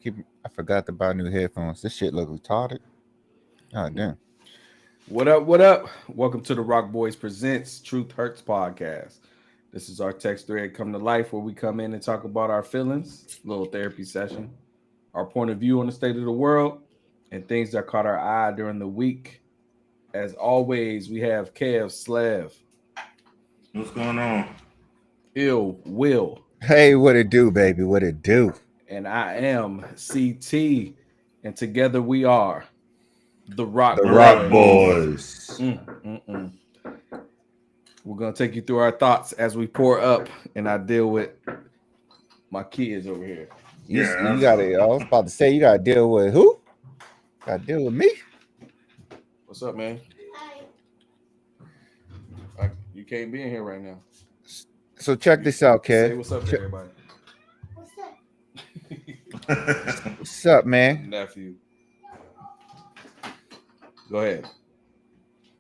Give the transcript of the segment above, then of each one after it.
I forgot to buy new headphones. This shit look retarded. God damn. What up? What up? Welcome to the ROK Boyz Presents Truth Hurts podcast. This is our text thread come to life where we come in and talk about our feelings, little therapy session, our point of view on the state of the world, and things that caught our eye during the week. As always, we have Kev Slav. What's going on? Ill Will. Hey, what it do, baby? What it do? And I am CT. And together we are the ROK Boyz. We're going to take you through our thoughts as we pour up and I deal with my kids over here. You got to, I was about to say, you got to deal with who? Got to deal with me? What's up, man? You can't be in here right now. So check this out, Kev. Say what's up to everybody. What's up, man? Nephew. Go ahead.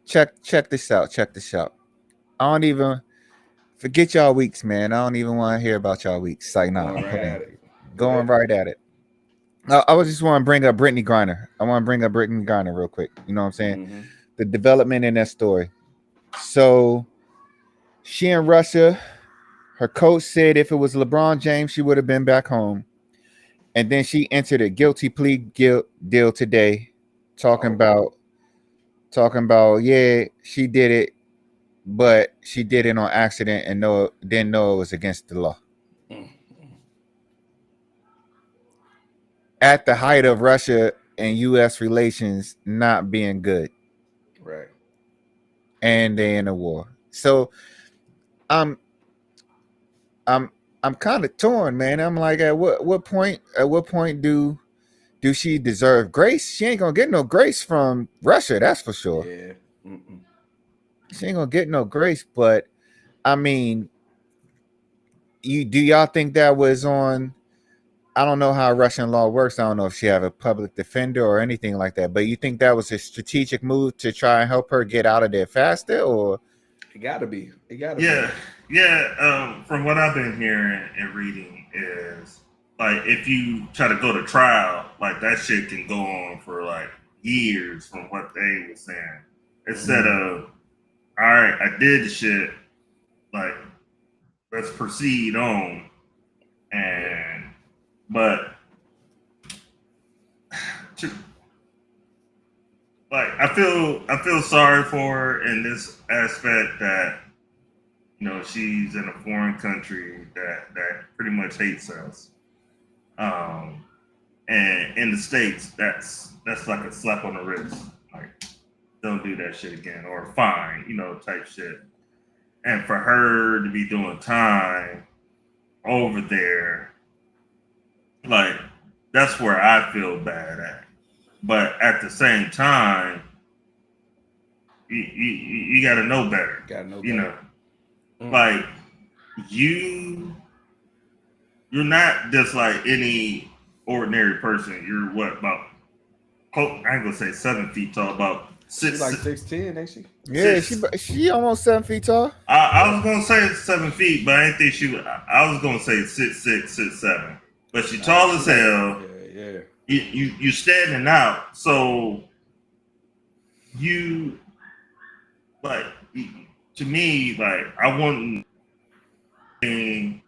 Check this out. Check this out. I don't even forget y'all weeks, man. I don't even want to hear about y'all weeks. Like, nah, going right at it. I was just want to bring up Brittney Grinner. I want to bring up Brittney Grinner real quick. You know what I'm saying? Mm-hmm. The development in that story. So she in Russia. Her coach said if it was LeBron James, she would have been back home. And then she entered a guilty plea deal today, talking about, yeah, she did it, but she did it on accident and didn't know it was against the law. At the height of Russia and U.S. relations not being good. Right. And they're in a war. So I'm kind of torn, man. I'm like, at what point do she deserve grace? She ain't gonna get no grace from Russia, that's for sure. Yeah. She ain't gonna get no grace, but I mean, do y'all think that was on? I don't know how Russian law works. I don't know if she have a public defender or anything like that, but you think that was a strategic move to try and help her get out of there faster, or? It gotta be. Yeah. From what I've been hearing and reading is like if you try to go to trial, like that shit can go on for like years from what they were saying. Instead of, all right, I did the shit, like let's proceed on. But like I feel sorry for her in this aspect that, you know, she's in a foreign country that pretty much hates us. And in the States, that's like a slap on the wrist. Like, don't do that shit again, or fine, you know, type shit. And for her to be doing time over there, like, that's where I feel bad at. But at the same time, you got to know better. You know, like you're not just like any ordinary person. You're what, about? I ain't gonna say 7 feet tall. About she's like 6'10", ain't she? Yeah, she almost 7 feet tall. I was gonna say 7 feet, but I didn't think she would. I was gonna say 6'6", 6'7". But she tall as hell. Yeah. You standing out, so you like to me, like I wouldn't think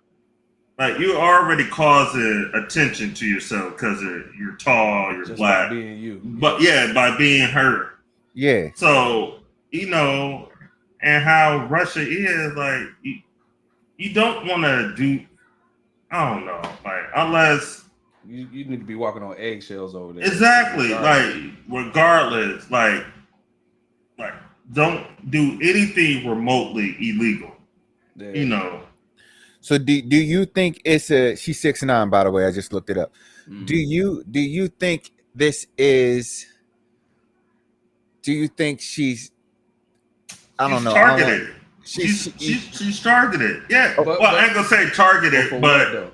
like you're already causing attention to yourself because you're tall, you're just black, by being you. But yeah, by being her. Yeah. So you know, and how Russia is, like you don't want to do. I don't know, like unless. You need to be walking on eggshells over there. Exactly. Regardless, like don't do anything remotely illegal. Yeah. You know. So do you think it's she's 6'9", by the way, I just looked it up. Do you think this is she's I don't know. Targeted. She's targeted. Yeah. But, I ain't gonna say targeted, but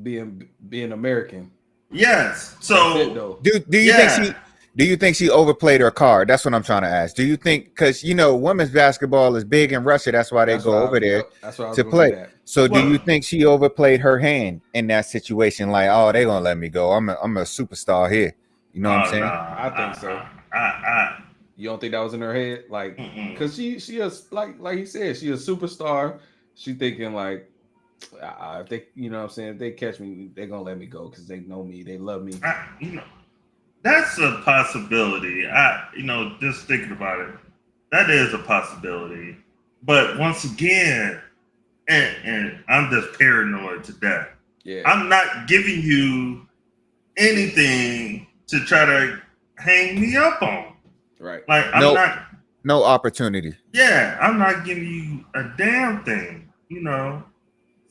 being American. Yes. So do you think Do you think she overplayed her card? That's what I'm trying to ask. Do you think, because women's basketball is big in Russia, that's why they go over there That's what I was to gonna play. get at. So do you Well- think she overplayed her hand in that situation? Like, oh, they gonna let me go. I'm a superstar here. You know what I'm saying? I think so. You don't think that was in her head, like, because she is like he said, she a superstar. She thinking like, if they, you know what I'm saying, if they catch me, they gonna let me go because they know me, they love me. That's a possibility. Just thinking about it, that is a possibility. But once again, and I'm just paranoid to death. Yeah, I'm not giving you anything to try to hang me up on. right. Like No opportunity. Yeah, I'm not giving you a damn thing.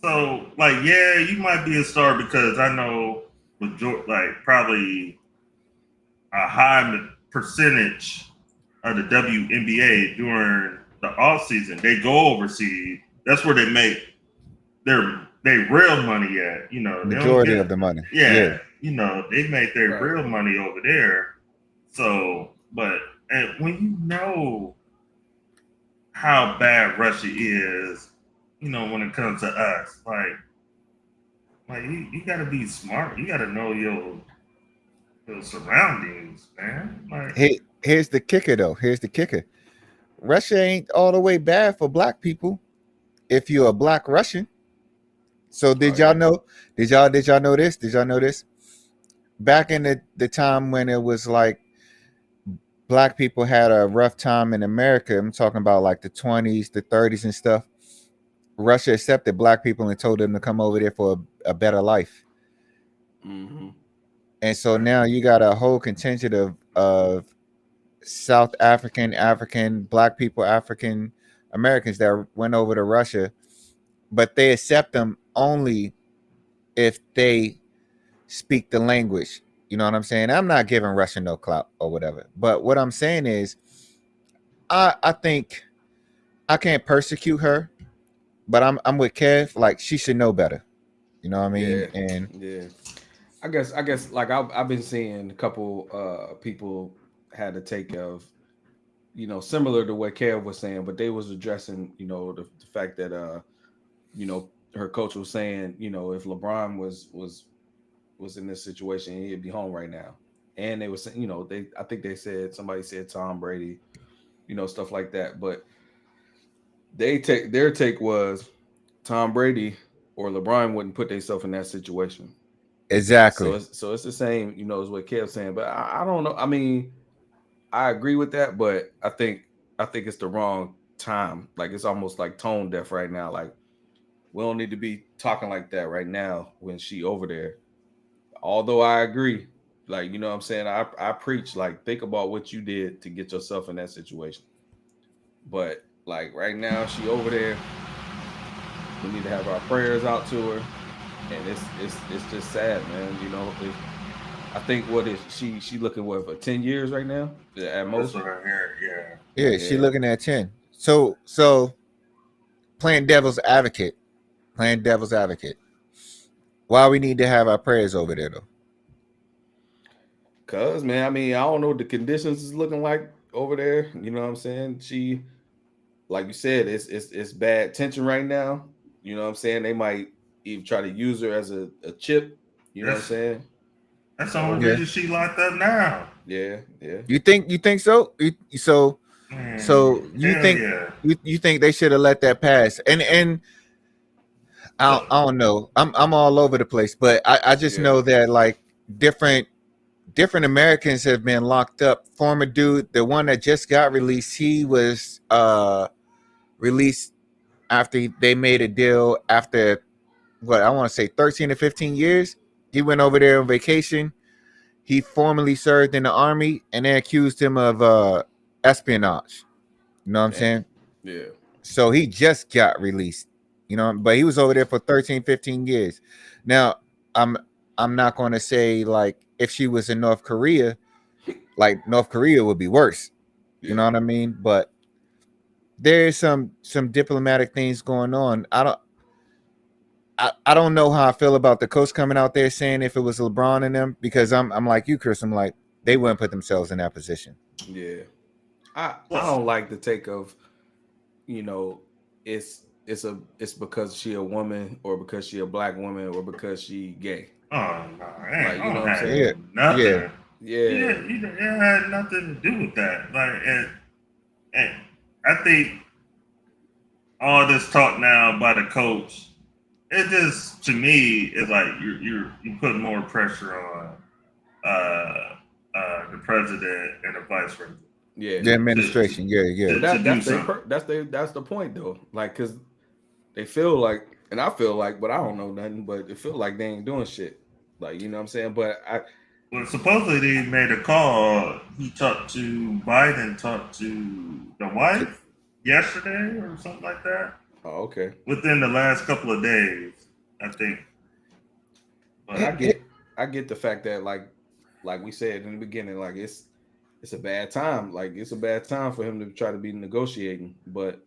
So like, yeah, you might be a star because I know probably a high percentage of the WNBA during the off season, they go overseas. That's where they make their real money at. Majority of the money. Yeah. They make their Right. real money over there. So, and when you know how bad Russia is, when it comes to us, like you gotta be smart. You gotta know your surroundings, man. Like, Here's the kicker, though. Here's the kicker. Russia ain't all the way bad for black people if you're a black Russian. So did y'all know? Did y'all know this? Did y'all know this? Back in the time when it was like black people had a rough time in America, I'm talking about like the 20s, the 30s and stuff. Russia accepted black people and told them to come over there for a better life. Mm-hmm. And so now you got a whole contingent of South African, black people, African Americans that went over to Russia, but they accept them only if they speak the language. You know what I'm saying? I'm not giving Russia no clout or whatever. But what I'm saying is, I think I can't persecute her, but I'm with Kev. Like, she should know better. You know what I mean? Yeah. And yeah, I guess like I've been seeing a couple people had to take of, similar to what Kev was saying, but they was addressing, the fact that her coach was saying, if LeBron was in this situation, he'd be home right now. And they were saying, I think somebody said Tom Brady, stuff like that. But their take was Tom Brady or LeBron wouldn't put themselves in that situation. exactly. So it's the same, as what Kev's saying. But I don't know. I mean, I agree with that, but I think it's the wrong time. Like, it's almost like tone deaf right now. Like, we don't need to be talking like that right now when she over there. Although I agree, like, what I'm saying, I preach, like, think about what you did to get yourself in that situation. But like right now, she over there. We need to have our prayers out to her, and it's just sad, man. I think what is she looking for 10 years right now at most? that's what I hear. Yeah, she looking at 10. So playing devil's advocate. Why we need to have our prayers over there though? Cause, man, I mean, I don't know what the conditions is looking like over there. You know what I'm saying? She, like you said, it's bad tension right now. You know what I'm saying? They might even try to use her as a chip. You know what I'm saying? That's the only reason she locked up now. Yeah. You think so? So you Hell think yeah. you think they should have let that pass? And I don't know. I'm all over the place, but I just know that like different Americans have been locked up. Former dude, the one that just got released, he was released after they made a deal after what I want to say 13 to 15 years. He went over there on vacation. He formerly served in the army, and they accused him of espionage. You know what I'm saying? Yeah. So he just got released. But he was over there for 13, 15 years. Now, I'm not going to say like if she was in North Korea, like North Korea would be worse. You know what I mean? But there is some diplomatic things going on. I don't know how I feel about the coach coming out there saying if it was LeBron and them, because I'm like you, Chris. I'm like, they wouldn't put themselves in that position. Yeah, I don't like the take of, you know, it's because she a woman or because she a black woman or because she gay. Oh no, like, you know what I'm saying? Nothing. Yeah. It had nothing to do with that. Like, and I think all this talk now by the coach, it just to me is like you put more pressure on the president and the vice president. Yeah, the administration. That's the point though. Like, cause they feel like, and I feel like, but I don't know nothing. But it feel like they ain't doing shit. Like, you know what I'm saying? But well, supposedly they made a call. Biden talked to the wife yesterday or something like that. Oh, okay. Within the last couple of days, I think. But I get the fact that like we said in the beginning, like it's a bad time. Like, it's a bad time for him to try to be negotiating. But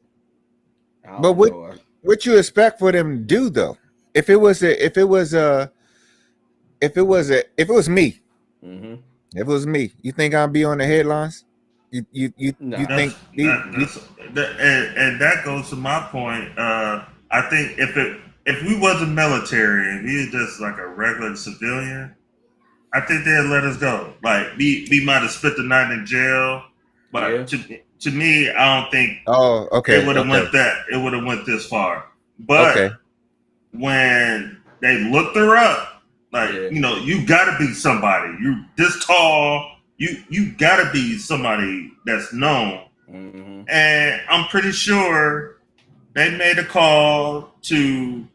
what you expect for them to do though? If it was me, mm-hmm. If it was me, you think I'd be on the headlines? You think? And that goes to my point. I think if we wasn't military and we were just like a regular civilian, I think they'd let us go. Like, we might have spent the night in jail, but to me, I don't think. Oh, okay. It would have went that. It would have went this far. But when they looked her up. Like, you know, you gotta be somebody. You this tall. You gotta be somebody that's known. Mm-hmm. And I'm pretty sure they made a call to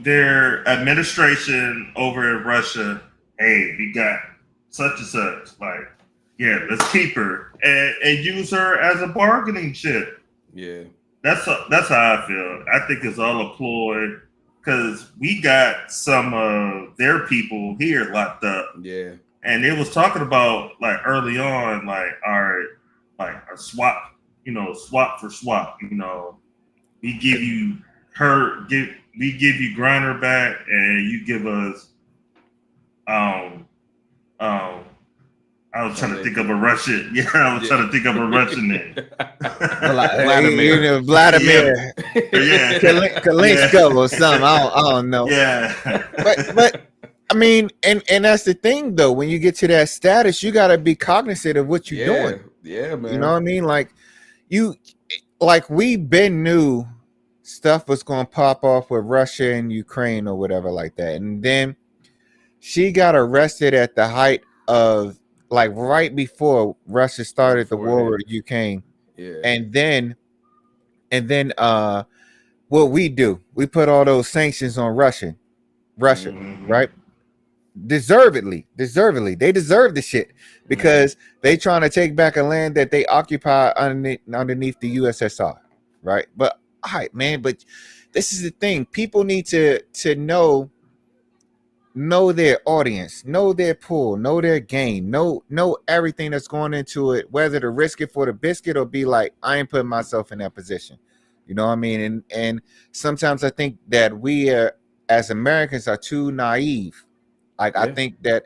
their administration over in Russia. Hey, we got such and such. Like, yeah, let's keep her and use her as a bargaining chip. Yeah, that's how I feel. I think it's all a ploy. Because we got some of their people here locked up. Yeah. And it was talking about, like, early on, like, our swap, you know, swap for swap. You know, we give you Grinner back, and you give us I was trying to think of a Russian. Yeah, I was trying to think of a Russian name. Vladimir. Yeah. Kalinsko or something. I don't know. Yeah. But I mean, and that's the thing though. When you get to that status, you gotta be cognizant of what you're doing. Yeah, man. You know what I mean? Like we been knew stuff was gonna pop off with Russia and Ukraine or whatever like that. And then she got arrested at the height of, like, right before Russia started the war with Ukraine. Yeah. And then what we do, we put all those sanctions on Russia, mm-hmm. right? Deservedly. They deserve the shit because they trying to take back a land that they occupy underneath the USSR, right? But all right, man, but this is the thing. People need to know their audience, know their pool, know their game, know everything that's going into it, whether to risk it for the biscuit or be like, I ain't putting myself in that position. You know what I mean? And sometimes I think that we as Americans are too naive. Like, I think that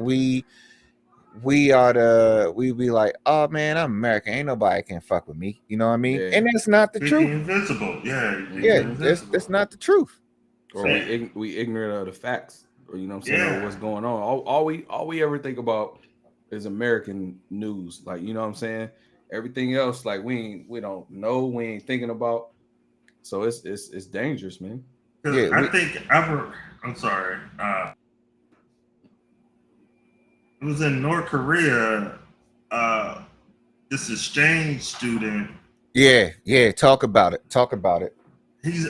we be like, oh man, I'm American, ain't nobody can fuck with me. You know what I mean? And that's not the truth. Invincible. That's not the truth. Or we ignorant of the facts, or, you know what I'm saying, or what's going on. All we ever think about is American news, like, you know what I'm saying. Everything else, like, we don't know, we ain't thinking about. So it's dangerous, man. I'm sorry. It was in North Korea. This exchange student. Yeah. Talk about it. He's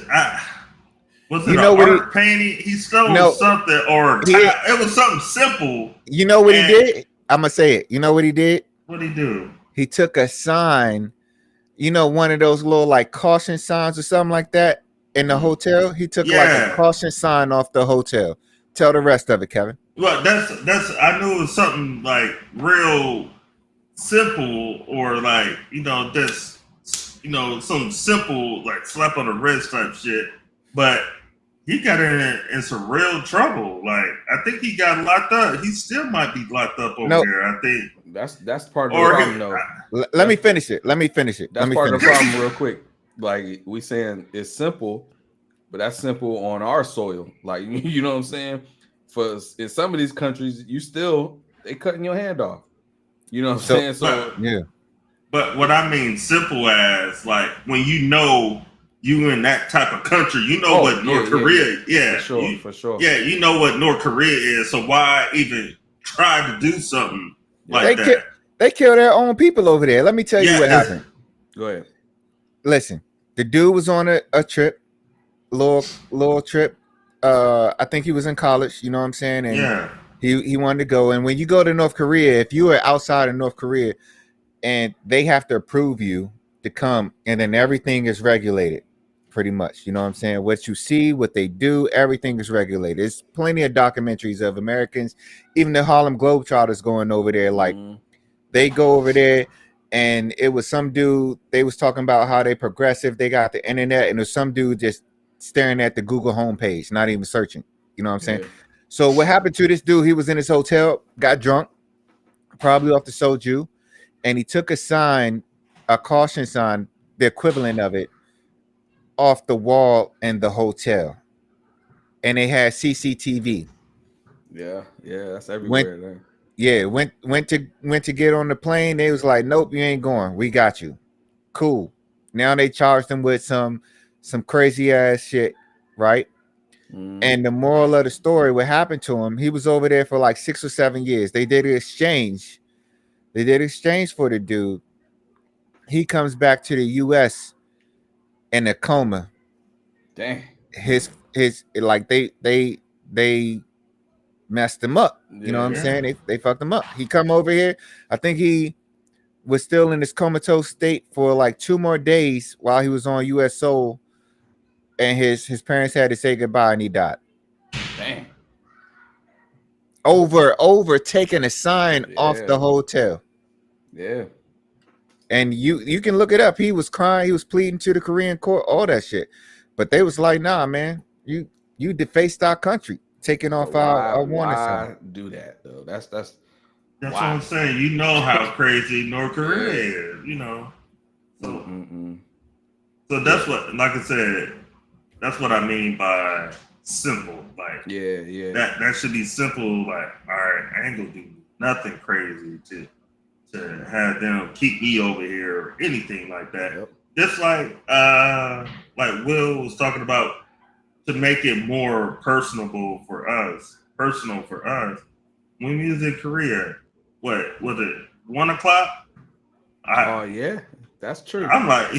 was it art painting? He stole something, or it was something simple. You know what he did? I'm gonna say it. You know what he did? What did he do? He took a sign, you know, one of those little like caution signs or something like that in the hotel. He took like a caution sign off the hotel. Tell the rest of it, Kevin. Well, that's I knew it was something like real simple, or like, you know, just, you know, some simple like slap on the wrist type shit. But he got in some real trouble. Like, I think he got locked up. He still might be locked up over there. I think that's part of the problem, though. Let me finish it. That's part of the problem, real quick. Like, we saying it's simple, but that's simple on our soil. Like, you know what I'm saying? For in some of these countries, they cutting your hand off. You know what I'm saying? So yeah. But what I mean, simple as like when you in that type of country, what North Korea, for sure. Yeah, you know what North Korea is. So why even try to do something like that? They kill their own people over there. Let me tell you what happened. Go ahead. Listen, the dude was on a trip, little trip. I think he was in college. You know what I'm saying? And he wanted to go. And when you go to North Korea, if you are outside of North Korea, and they have to approve you to come, and then everything is regulated, pretty much. You know what I'm saying? What you see, what they do, everything is regulated. There's plenty of documentaries of Americans, even the Harlem Globetrotters going over there. Like, they go over there, and it was some dude, they was talking about how they progressive, they got the internet, and there's some dude just staring at the Google homepage, not even searching. You know what I'm saying? So what happened to this dude, he was in his hotel, got drunk, probably off the soju, and he took a caution sign, the equivalent of it, off the wall in the hotel. And they had CCTV. Yeah, that's everywhere. Went to get on the plane. They was like, nope, you ain't going. We got you. Cool. Now they charged him with some crazy ass shit, right? And the moral of the story, what happened to him, he was over there for like 6 or 7 years. They did an exchange. For the dude. He comes back to the US in a coma. Dang. His like they messed him up. You know what I'm saying? They fucked him up. He come over here. I think he was still in this comatose state for like 2 more days while he was on US soil, and his parents had to say goodbye, and he died. Dang. Over taking a sign off the hotel. Yeah. And you can look it up. He was crying. He was pleading to the Korean court, all that shit. But they was like, nah, man, you defaced our country, taking off our warning sign. Why do that though? That's what I'm saying. You know how crazy North Korea is. You know. So that's what, like I said, that's what I mean by simple. Like that should be simple. Like, all right, I ain't gonna do nothing crazy to have them keep me over here or anything like that. Just like Will was talking about, to make it more personal for us. When we was in Korea, what was it, 1 o'clock? That's true. I'm like,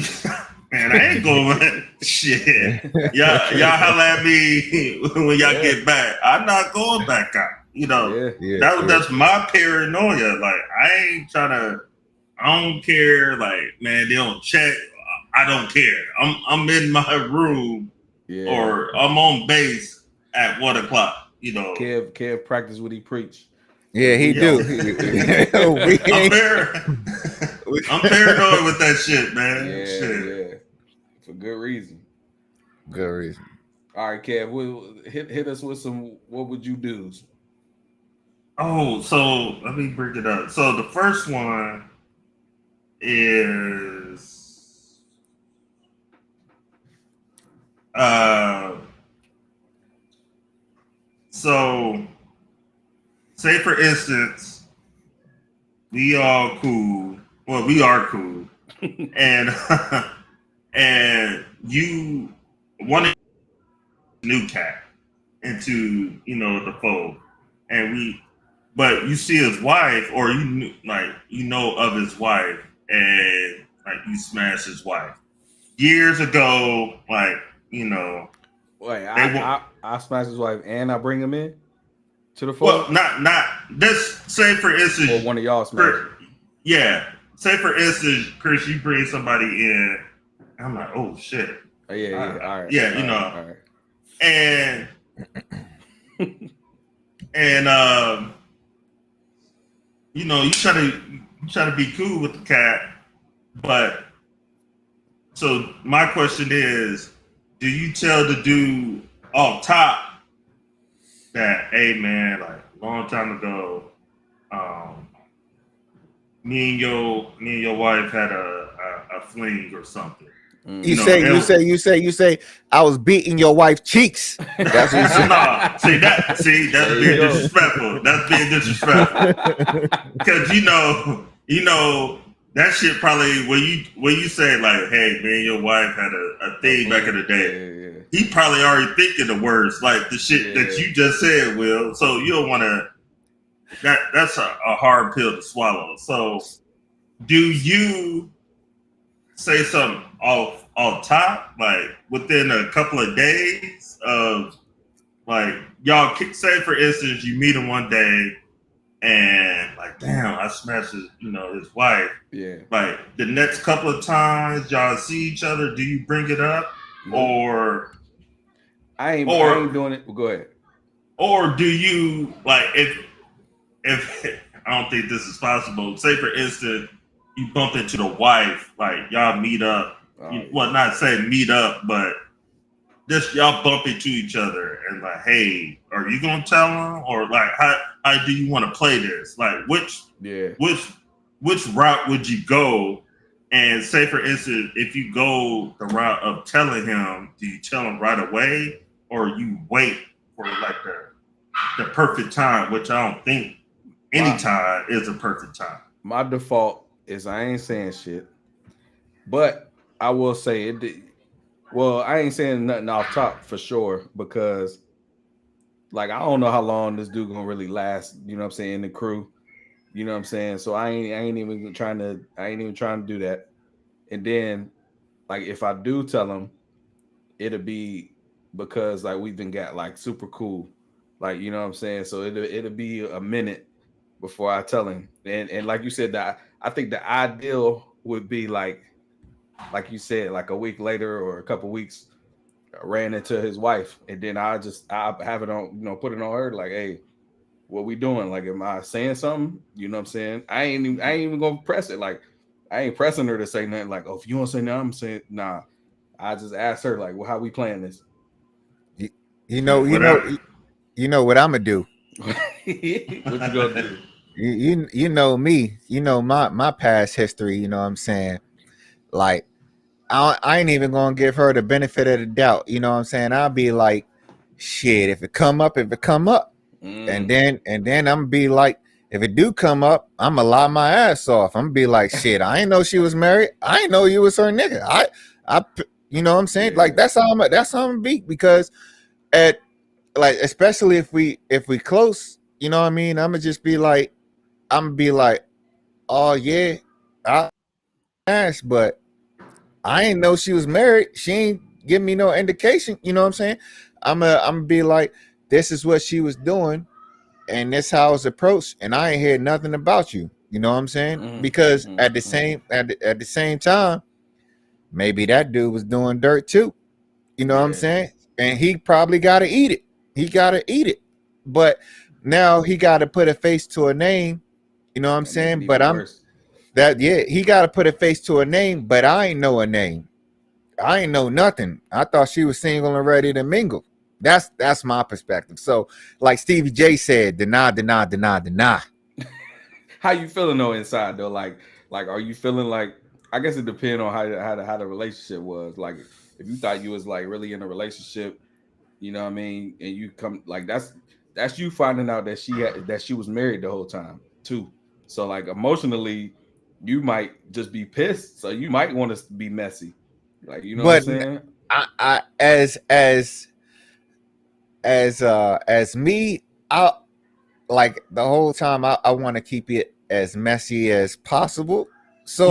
man, I ain't going. Shit, y'all holla at me when y'all get back. I'm not going back out. You know, that's my paranoia. Like, I don't care. Like, man, they don't check. I don't care. I'm in my room or I'm on base at 1 o'clock. You know, Kev practice what he preach. Yeah, he do. I'm paranoid with that shit, man. Yeah. For good reason. All right, Kev, hit us with some. What would you do? Oh, so let me bring it up. So the first one is so say for instance, we all cool. Well, we are cool. and you want a new cat into, the fold. But you see his wife, or you know of his wife, and like you smash his wife. Years ago, Wait, I smash his wife and I bring him in to the fold? Well, not this. Say for instance, or one of y'all smash. Yeah. Say for instance, Chris, you bring somebody in. I'm like, oh shit. Oh, yeah. All right. Yeah, all right. And you try to be cool with the cat, but so my question is, do you tell the dude, off top that, hey man, like a long time ago, me and your wife had a fling or something. You say I was beating your wife's cheeks. That's what you said. No, that's being disrespectful. That's being disrespectful. Because you know that shit probably when you say like, hey man, your wife had a thing back in the day. He probably already thinking the words like the shit that you just said, Will. So you don't want to. That's a hard pill to swallow. So do you say something off top, like within a couple of days of like y'all say for instance you meet him one day and like damn I smashed his wife. Yeah. Like the next couple of times y'all see each other, do you bring it up? Or I ain't doing it. Well, go ahead. Or do you like if I don't think this is possible. Say for instance you bump into the wife, like y'all meet up. Well, not saying meet up, but just y'all bump into each other and like, hey, are you gonna tell him, or like how do you want to play this? Like which route would you go? And say for instance, if you go the route of telling him, do you tell him right away, or you wait for like the perfect time? Which I don't think any time is a perfect time. My default is I ain't saying shit, but I will say it. Well, I ain't saying nothing off top for sure because, like, I don't know how long this dude gonna really last. You know what I'm saying? In the crew, you know what I'm saying. So I ain't even trying to do that. And then, like, if I do tell him, it'll be because like we've been got like super cool, like you know what I'm saying. So it'll be a minute before I tell him. And like you said, that I think the ideal would be like you said, like a week later or a couple weeks, I ran into his wife, and then I have it on, put it on her, like, hey, what we doing? Like, am I saying something? You know what I'm saying? I ain't even gonna press it. Like, I ain't pressing her to say nothing. Like, oh, if you want to say nothing, I'm saying nah. I just asked her, like, well, how we playing this? You know what I'm gonna do. What you gonna do? You know me, my past history, you know what I'm saying? Like, I ain't even gonna give her the benefit of the doubt, you know what I'm saying? I'll be like, shit, if it come up. And then I'm gonna be like, if it do come up, I'm gonna lie my ass off. I'm gonna be like, shit, I ain't know she was married. I ain't know you was her nigga. I you know what I'm saying? Yeah. Like that's how I'm gonna be, because at like, especially if we close, you know what I mean? I'm gonna be like, oh yeah, I asked, but I ain't know she was married. She ain't give me no indication. You know what I'm saying? I'm gonna be like, this is what she was doing, and this how it's approached, and I ain't heard nothing about you. You know what I'm saying? Because at the same time, maybe that dude was doing dirt too. You know what I'm saying? And he probably gotta eat it. But now he gotta put a face to a name. You know what I'm saying? But he gotta put a face to a name, but I ain't know a name. I ain't know nothing. I thought she was single and ready to mingle. That's my perspective. So, like Stevie J said, deny. How you feeling though inside though? Like are you feeling like, I guess it depends on how the relationship was. Like if you thought you was like really in a relationship, you know what I mean, and you come like that's you finding out that she was married the whole time too. So like emotionally, you might just be pissed. So you might want to be messy, like you know what I'm saying. I as me, I like the whole time I want to keep it as messy as possible. So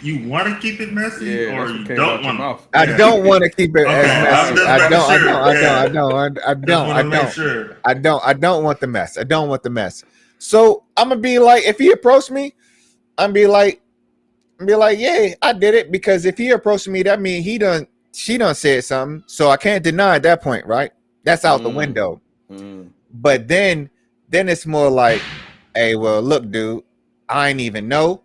you want to keep it messy, or you don't want to? I don't want to keep it as messy. I don't want the mess. I don't want the mess. So I'm gonna be like, if he approached me, I'm be like, yeah, I did it, because if he approached me, that means she done said something. So I can't deny at that point, right? That's out the window. But then it's more like, hey, well, look, dude, I ain't even know.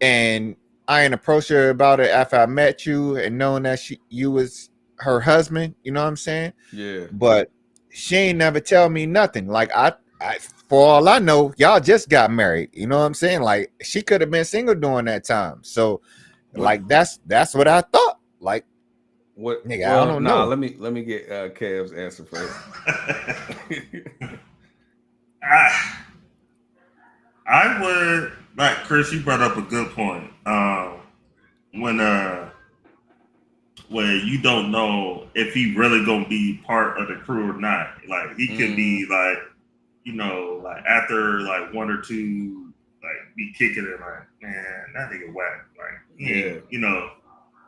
And I ain't approached her about it after I met you and knowing that you was her husband. You know what I'm saying? Yeah. But she ain't never tell me nothing. Like I for all I know, y'all just got married. You know what I'm saying? Like she could have been single during that time. So like that's what I thought. Like what nigga, I don't know. Let me get Kev's answer first. I would like Chris, you brought up a good point. When you don't know if he really gonna be part of the crew or not. Like he could be like, you know, like after like one or two, like be kicking it like, man, that nigga whack. Like yeah, you know.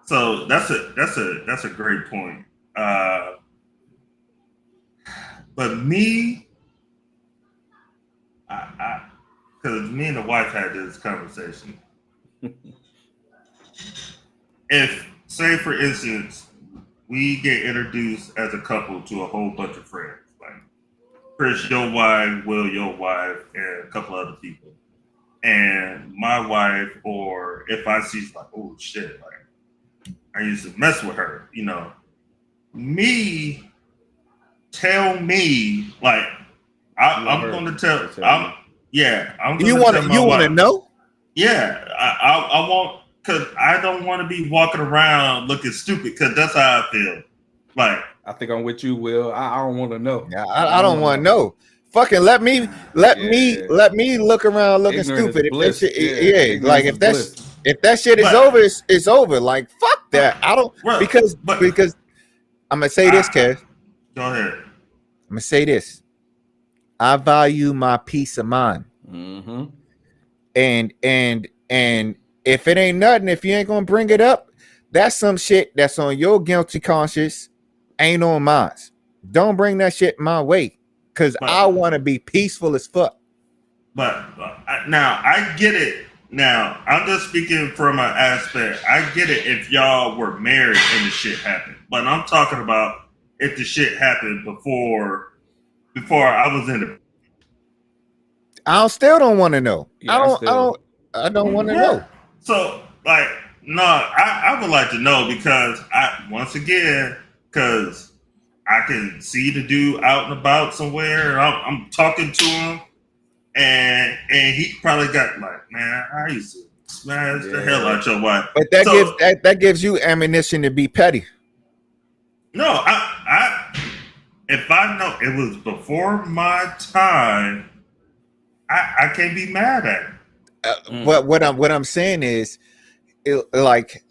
So that's a great point. But me, because me and the wife had this conversation. If, say, for instance, we get introduced as a couple to a whole bunch of friends, like Chris, your wife, Will, your wife, and a couple other people, and my wife, or if I see like, oh shit, like I used to mess with her, you know, tell me, like I'm going to tell. I'm you want to know? Yeah, I want, because I don't want to be walking around looking stupid, because that's how I feel. Like I think I'm with you, Will. I don't want to know. Yeah, I don't want to know. Fucking let me look around looking Ignorance stupid. If that shit, like if that shit is over, it's over. Like fuck that. I don't because I'm gonna say this, Kev. Go ahead. I'm gonna say this. I value my peace of mind. Mm-hmm. And if it ain't nothing, if you ain't gonna bring it up, that's some shit that's on your guilty conscience, ain't on mine. Don't bring that shit my way, because I want to be peaceful as fuck. But now I get it. Now I'm just speaking from an aspect. I get it if y'all were married and the shit happened, but I'm talking about if the shit happened before I was in the. I still don't want to know. Yeah, I don't want to know. So like, no, I would like to know, because because I can see the dude out and about somewhere, and I'm talking to him, and he probably got like, man, I used to smash the hell out your wife. But that gives you ammunition to be petty. No, I if I know it was before my time, I can't be mad at it. But what I'm saying is, like,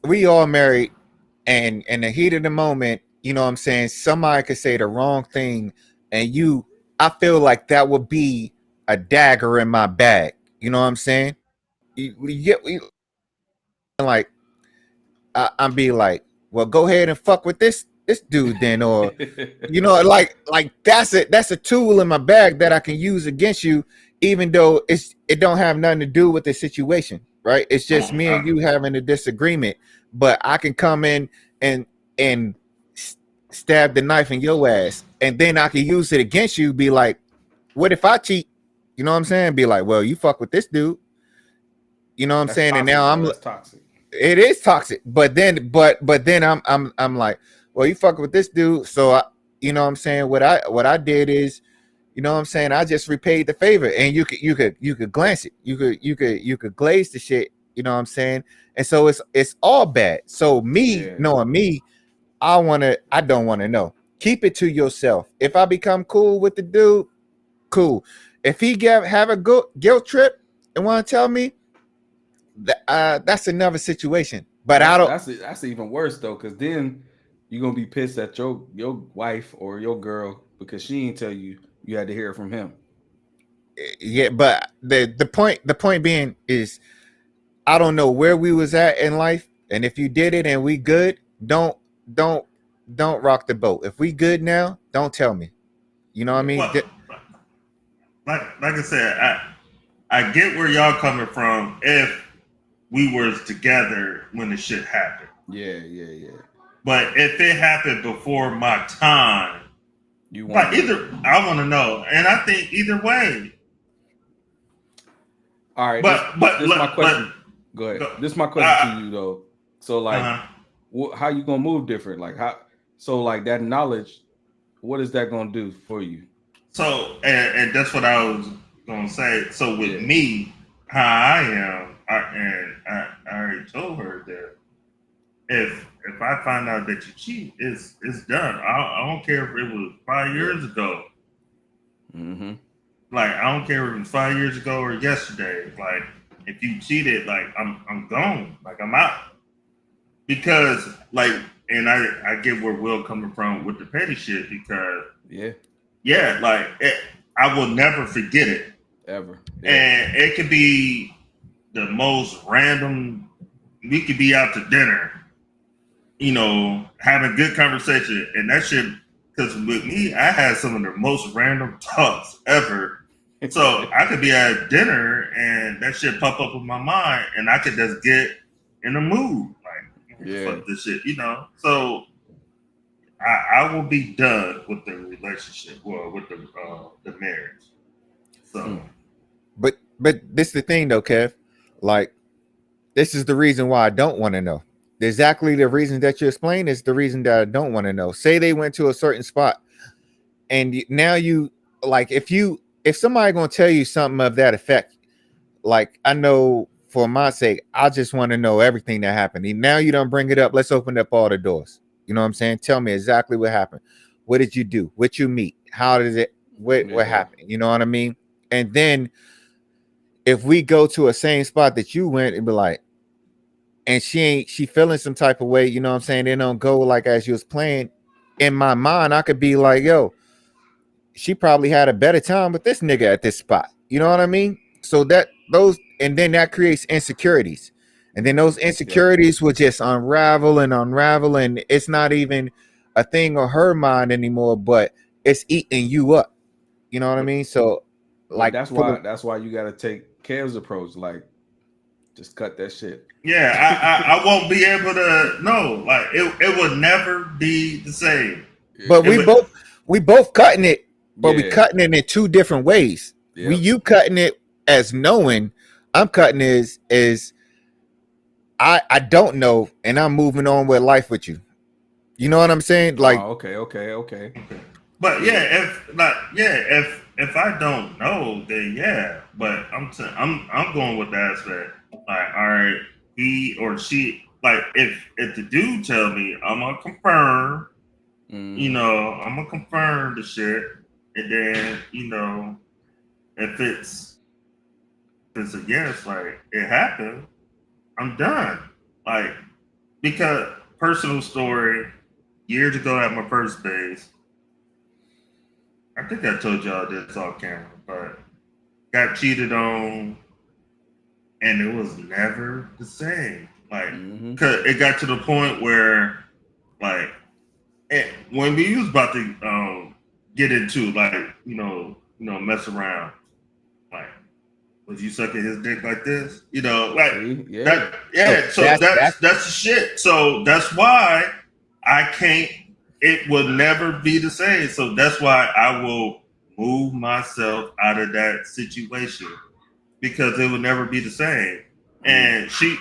we all married, and in the heat of the moment, you know what I'm saying, somebody could say the wrong thing, and I feel like that would be a dagger in my back. You know what I'm saying? Like, I'm be like, well, go ahead and fuck with this dude then, or you know, like that's a tool in my bag that I can use against you, even though it don't have nothing to do with the situation, right? It's just me and you having a disagreement, but I can come in and stab the knife in your ass, and then I can use it against you. Be like, what if I cheat? You know what I'm saying? Be like, well, you fuck with this dude. You know what I'm saying? Toxic, and now that's toxic. It is toxic, but then I'm like, well, you fuck with this dude, so you know what I'm saying, what I did is, you know what I'm saying, I just repaid the favor, and you could glance it, you could glaze the shit, you know what I'm saying, and so it's all bad. So knowing me, I don't want to know. Keep it to yourself. If I become cool with the dude, cool. If he have a guilt trip and want to tell me, that's another situation. But that's even worse though, because then you're gonna be pissed at your wife or your girl because she ain't tell you had to hear it from him. Yeah, but the point being is, I don't know where we was at in life, and if you did it and we good, don't rock the boat. If we good now, don't tell me. You know what I mean? Well, like I said, I get where y'all coming from if we were together when the shit happened. Yeah. But if it happened before my time, I want to know, and I think either way. All right, this is my question. Go ahead. This is my question to you though. So like, how you gonna move different? Like So like that knowledge, what is that gonna do for you? So, and that's what I was gonna say. So with me, how I am, I already told her that if I find out that you cheat, it's done. I don't care if it was 5 years ago. Mm-hmm. Like I don't care if it was 5 years ago or yesterday. Like if you cheated, like I'm gone. Like I'm out. Because like, and I get where Will coming from with the petty shit because like I will never forget it ever, and it could be the most random. We could be out to dinner, you know, having good conversation, and that shit. Because with me, I had some of the most random talks ever. So I could be at dinner and that shit pop up in my mind, and I could just get in the mood, like fuck this shit, you know. So I will be done with the relationship, well, with the marriage. So, but this is the thing though, Kev. Like, this is the reason why I don't want to know. Exactly the reason that you explained is the reason that I don't want to know. Say they went to a certain spot, and now you like if somebody gonna tell you something of that effect, like I know for my sake, I just want to know everything that happened. Now you don't bring it up. Let's open up all the doors. You know what I'm saying? Tell me exactly what happened. What did you do? What you meet? How did it? What happened? You know what I mean? And then if we go to a same spot that you went and be like, and she feeling some type of way, you know what I'm saying? They don't go like as you was playing. In my mind, I could be like, yo, she probably had a better time with this nigga at this spot. You know what I mean? So and then that creates insecurities. And then those insecurities will just unravel, and it's not even a thing on her mind anymore, but it's eating you up. You know what I mean? So like that's why you gotta take Kev's approach, like just cut that shit. Yeah, I won't be able to no, like it would never be the same. But we both cutting it, but we cutting it in two different ways. You cutting it as knowing, I'm cutting it as I don't know, and I'm moving on with life with you. You know what I'm saying? Like, okay. But if I don't know, then yeah. But I'm going with the aspect. Like, all right, he or she. Like, if the dude tell me, I'm gonna confirm. You know, I'm gonna confirm the shit, and then you know, if it's a yes, like it happened, I'm done. Like, because personal story, years ago at my first base, I think I told y'all this off camera, but got cheated on, and it was never the same. Like, cause it got to the point where, like, when we was about to get into like, you know, mess around, like, was you sucking his dick like this? You know, like that. So that's the shit. So that's why I can't. It will never be the same. So that's why I will move myself out of that situation because it will never be the same. And she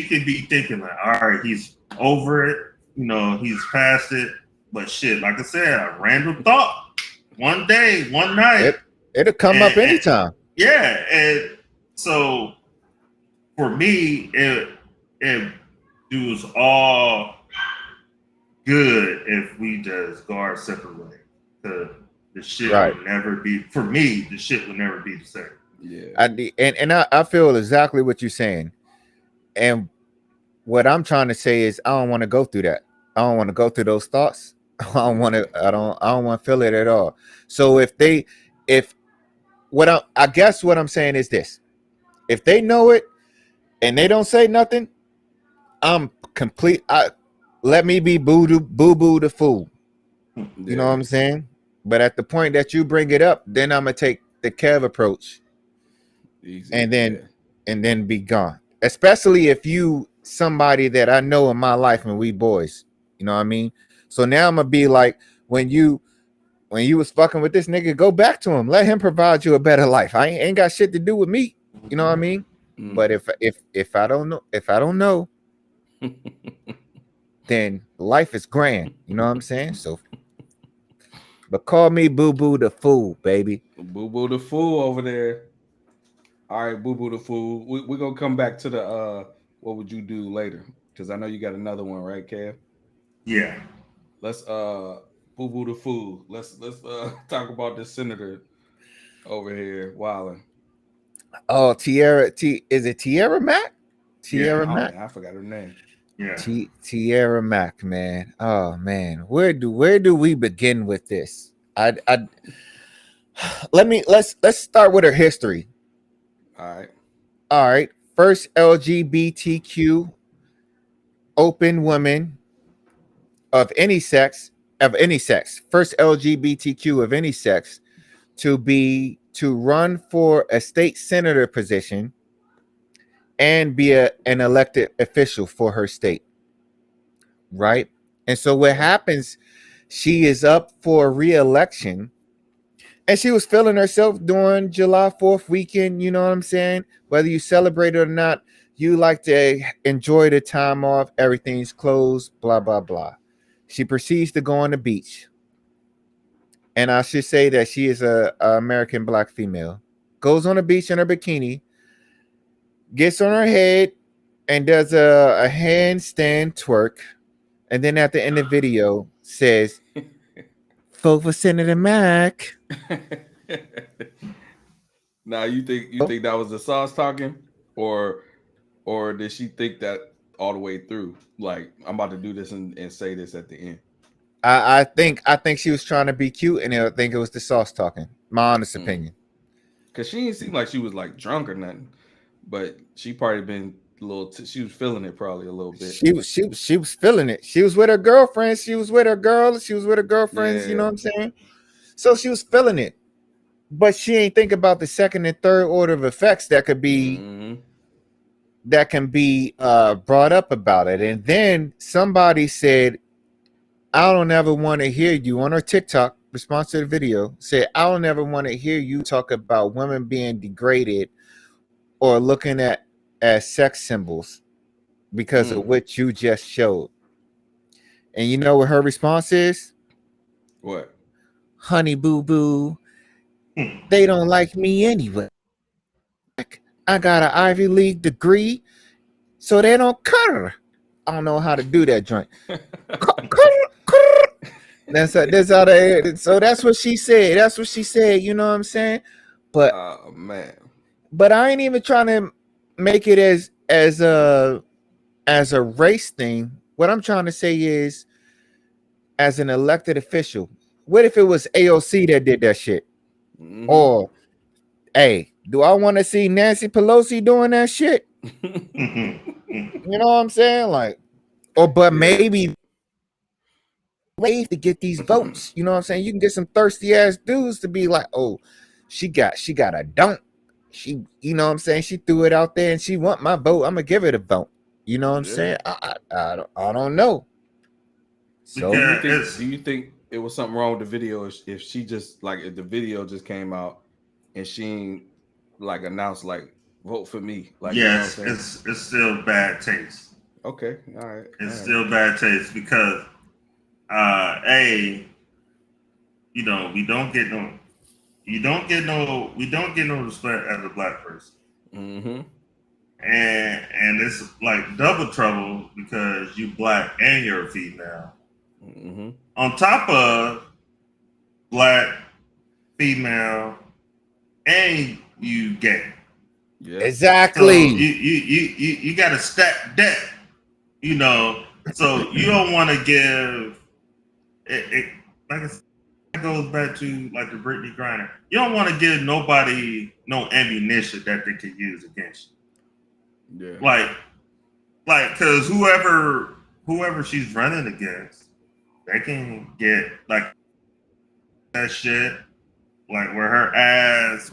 could be thinking like, all right, he's over it. You know, he's past it. But shit, like I said, a random thought, one day, one night, it'll come up anytime. And so for me, it was all good if we just go our separate way. The shit would never be, for me, the shit would never be the same. Yeah. I feel exactly what you're saying. And what I'm trying to say is I don't want to go through that. I don't want to go through those thoughts. I don't want to feel it at all. So I guess what I'm saying is this. If they know it and they don't say nothing, I'm complete. Let me be boo boo the fool. You know what I'm saying? But at the point that you bring it up, then I'm gonna take the Kev approach. Easy, and then be gone. Especially if you somebody that I know in my life and we boys. You know what I mean? So now I'm gonna be like, when you was fucking with this nigga, go back to him. Let him provide you a better life. I ain't got shit to do with me. You know what I mean? But if I don't know, then life is grand. You know what I'm saying? So, but call me Boo Boo the Fool, baby. Boo Boo the Fool over there. All right, Boo Boo the Fool. We're gonna come back to the what would you do later? Because I know you got another one, right, Kev? Yeah. Let's Boo Boo the Fool. Let's talk about this senator over here, Wildin'. Oh, is it Tierra Mac? Tierra Mac. I forgot her name. Yeah. Tierra Mac, man. Oh man, where do we begin with this? Let's start with her history. All right. First LGBTQ open woman of any sex. First LGBTQ of any sex to run for a state senator position and be an elected official for her state. Right? And so what happens, she is up for re-election, and she was feeling herself during July 4th weekend, you know what I'm saying? Whether you celebrate it or not, you like to enjoy the time off, everything's closed, blah, blah, blah. She proceeds to go on the beach. And I should say that she is a American black female. Goes on the beach in her bikini, gets on her head, and does a handstand twerk. And then at the end of the video says, vote for Senator Mac. Now you think that was the sauce talking, or did she think that all the way through? Like, I'm about to do this and say this at the end. I think she was trying to be cute, and I think it was the sauce talking. My honest opinion. Cause she didn't seem like she was like drunk or nothing, but she probably been a little. She was feeling it probably a little bit. She was feeling it. She was with her girlfriends. She was with her girls. She was with her girlfriends. Yeah. You know what I'm saying? So she was feeling it, but she ain't think about the second and third order of effects that could be brought up about it. And then somebody said, I don't ever want to hear you on her TikTok response to the video said, I don't ever want to hear you talk about women being degraded or looking at as sex symbols because of what you just showed. And you know what her response is? What? Honey boo boo, they don't like me anyway. I got an Ivy League degree, so they don't cut her. I don't know how to do that joint. That's how they. So that's what she said. That's what she said. You know what I'm saying? But man. But I ain't even trying to make it as a race thing. What I'm trying to say is, as an elected official, what if it was AOC that did that shit? Or, hey, do I want to see Nancy Pelosi doing that shit? You know what I'm saying? Like, but maybe way to get these votes. You know what I'm saying? You can get some thirsty ass dudes to be like, oh, she got a dunk. She, you know what I'm saying? She threw it out there and she want my vote. I'm gonna give it a vote. You know what I'm saying? I don't know. So do you think it was something wrong with the video if she just like if the video just came out and she like announced like vote for me? Like, yes, you know it's still bad taste. Okay, all right. It's still bad taste because we don't get no respect as a black person. And it's like double trouble because you black and you're a female. On top of black, female, and you gay. Yeah. Exactly. So you got to stack deck, you know. So you don't want to give it like it goes back to like the Brittney Grinner. You don't want to give nobody no ammunition that they could use against you. Yeah. Like because whoever she's running against, they can get like that shit, like where her ass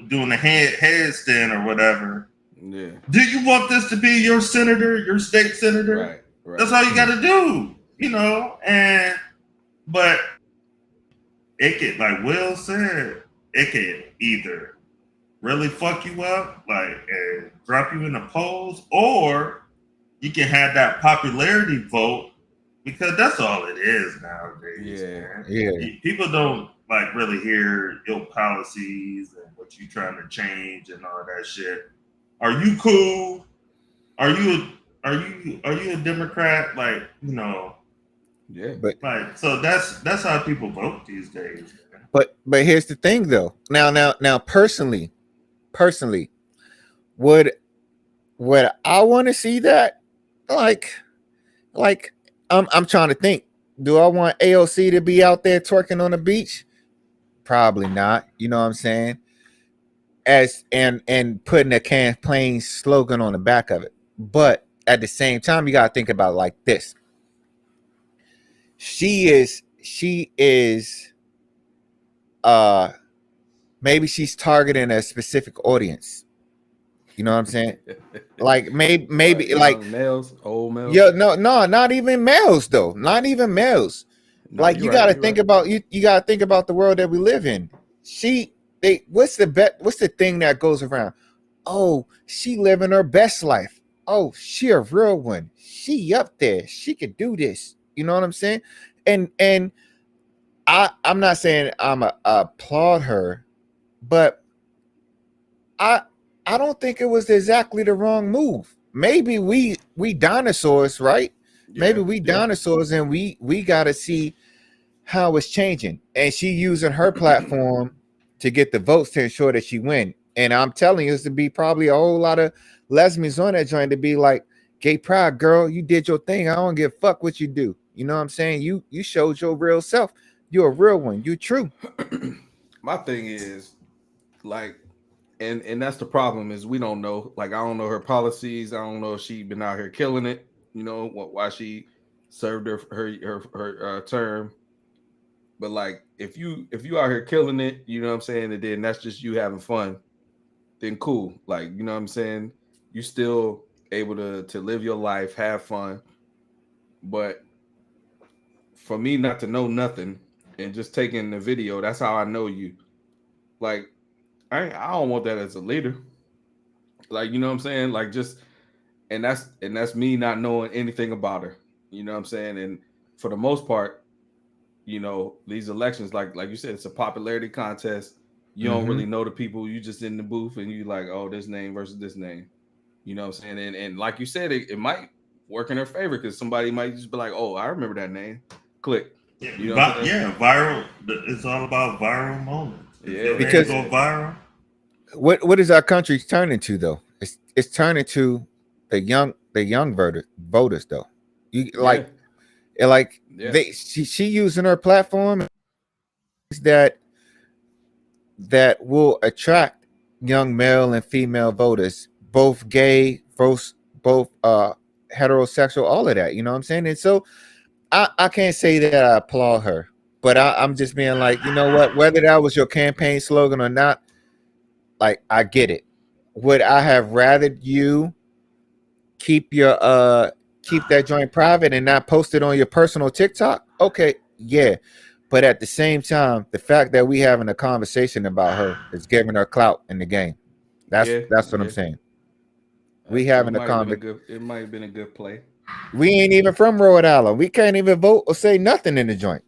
doing the headstand or whatever. Yeah. Do you want this to be your senator, your state senator? Right. That's all you got to do, you know. But it could, like Will said, it could either really fuck you up, like and drop you in the polls, or you can have that popularity vote because that's all it is nowadays. Yeah. Man. Yeah. People don't like really hear your policies and what you trying to change and all that shit. Are you cool? Are you a Democrat? Like, you know. Yeah. But Like, so that's how people vote these days. Man. but here's the thing though. Now personally, would I want to see that? Like I'm trying to think. Do I want AOC to be out there twerking on the beach? Probably not. You know what I'm saying? As and putting a campaign slogan on the back of it. But at the same time, you gotta think about it like this. She is maybe she's targeting a specific audience. You know what I'm saying? Like maybe like males, old males. Yeah, no, not even males though. Not even males. No, Like you gotta think about you gotta think about the world that we live in. What's the thing that goes around? Oh, she living her best life. Oh, she a real one. She up there. She could do this. You know what I'm saying? And I'm not saying I'm a applaud her, but I don't think it was exactly the wrong move. Maybe we dinosaurs, right? Maybe we dinosaurs, and we got to see how it's changing. And she using her platform to get the votes to ensure that she win. And I'm telling you, it's to be probably a whole lot of lesbians on that joint to be like, gay pride, girl, you did your thing. I don't give a fuck what you do. You know what I'm saying? You showed your real self. You're a real one. You true. My thing is like, and that's the problem is we don't know. Like, I don't know her policies. I don't know if she been out here killing it. You know why she served her term. But like, if you out here killing it, you know what I'm saying, and then that's just you having fun, then cool. Like, you know what I'm saying, you still able to live your life, have fun. But for me not to know nothing and just taking the video, that's how I know you. Like, I don't want that as a leader. Like, you know what I'm saying? Like, just and that's me not knowing anything about her. You know what I'm saying? And for the most part, you know, these elections, like you said, it's a popularity contest. You don't really know the people. You just in the booth and you like, oh, this name versus this name. You know what I'm saying? And like you said, it might work in her favor because somebody might just be like, oh, I remember that name. Click. Yeah, you know what I'm yeah, viral. It's all about viral moments. Yeah, because go viral. What is our country turning to though? It's turning to the young voters though. You like she using her platform that will attract young male and female voters, both gay, both heterosexual, all of that. You know what I'm saying? And so I can't say that I applaud her, but I'm just being like, you know what? Whether that was your campaign slogan or not, like I get it. Would I have rather you keep that joint private and not post it on your personal TikTok? Okay, yeah. But at the same time, the fact that we having a conversation about her is giving her clout in the game. That's what I'm saying. We having a conversation. It might have been a good play. We ain't even from Rhode Island. We can't even vote or say nothing in the joint.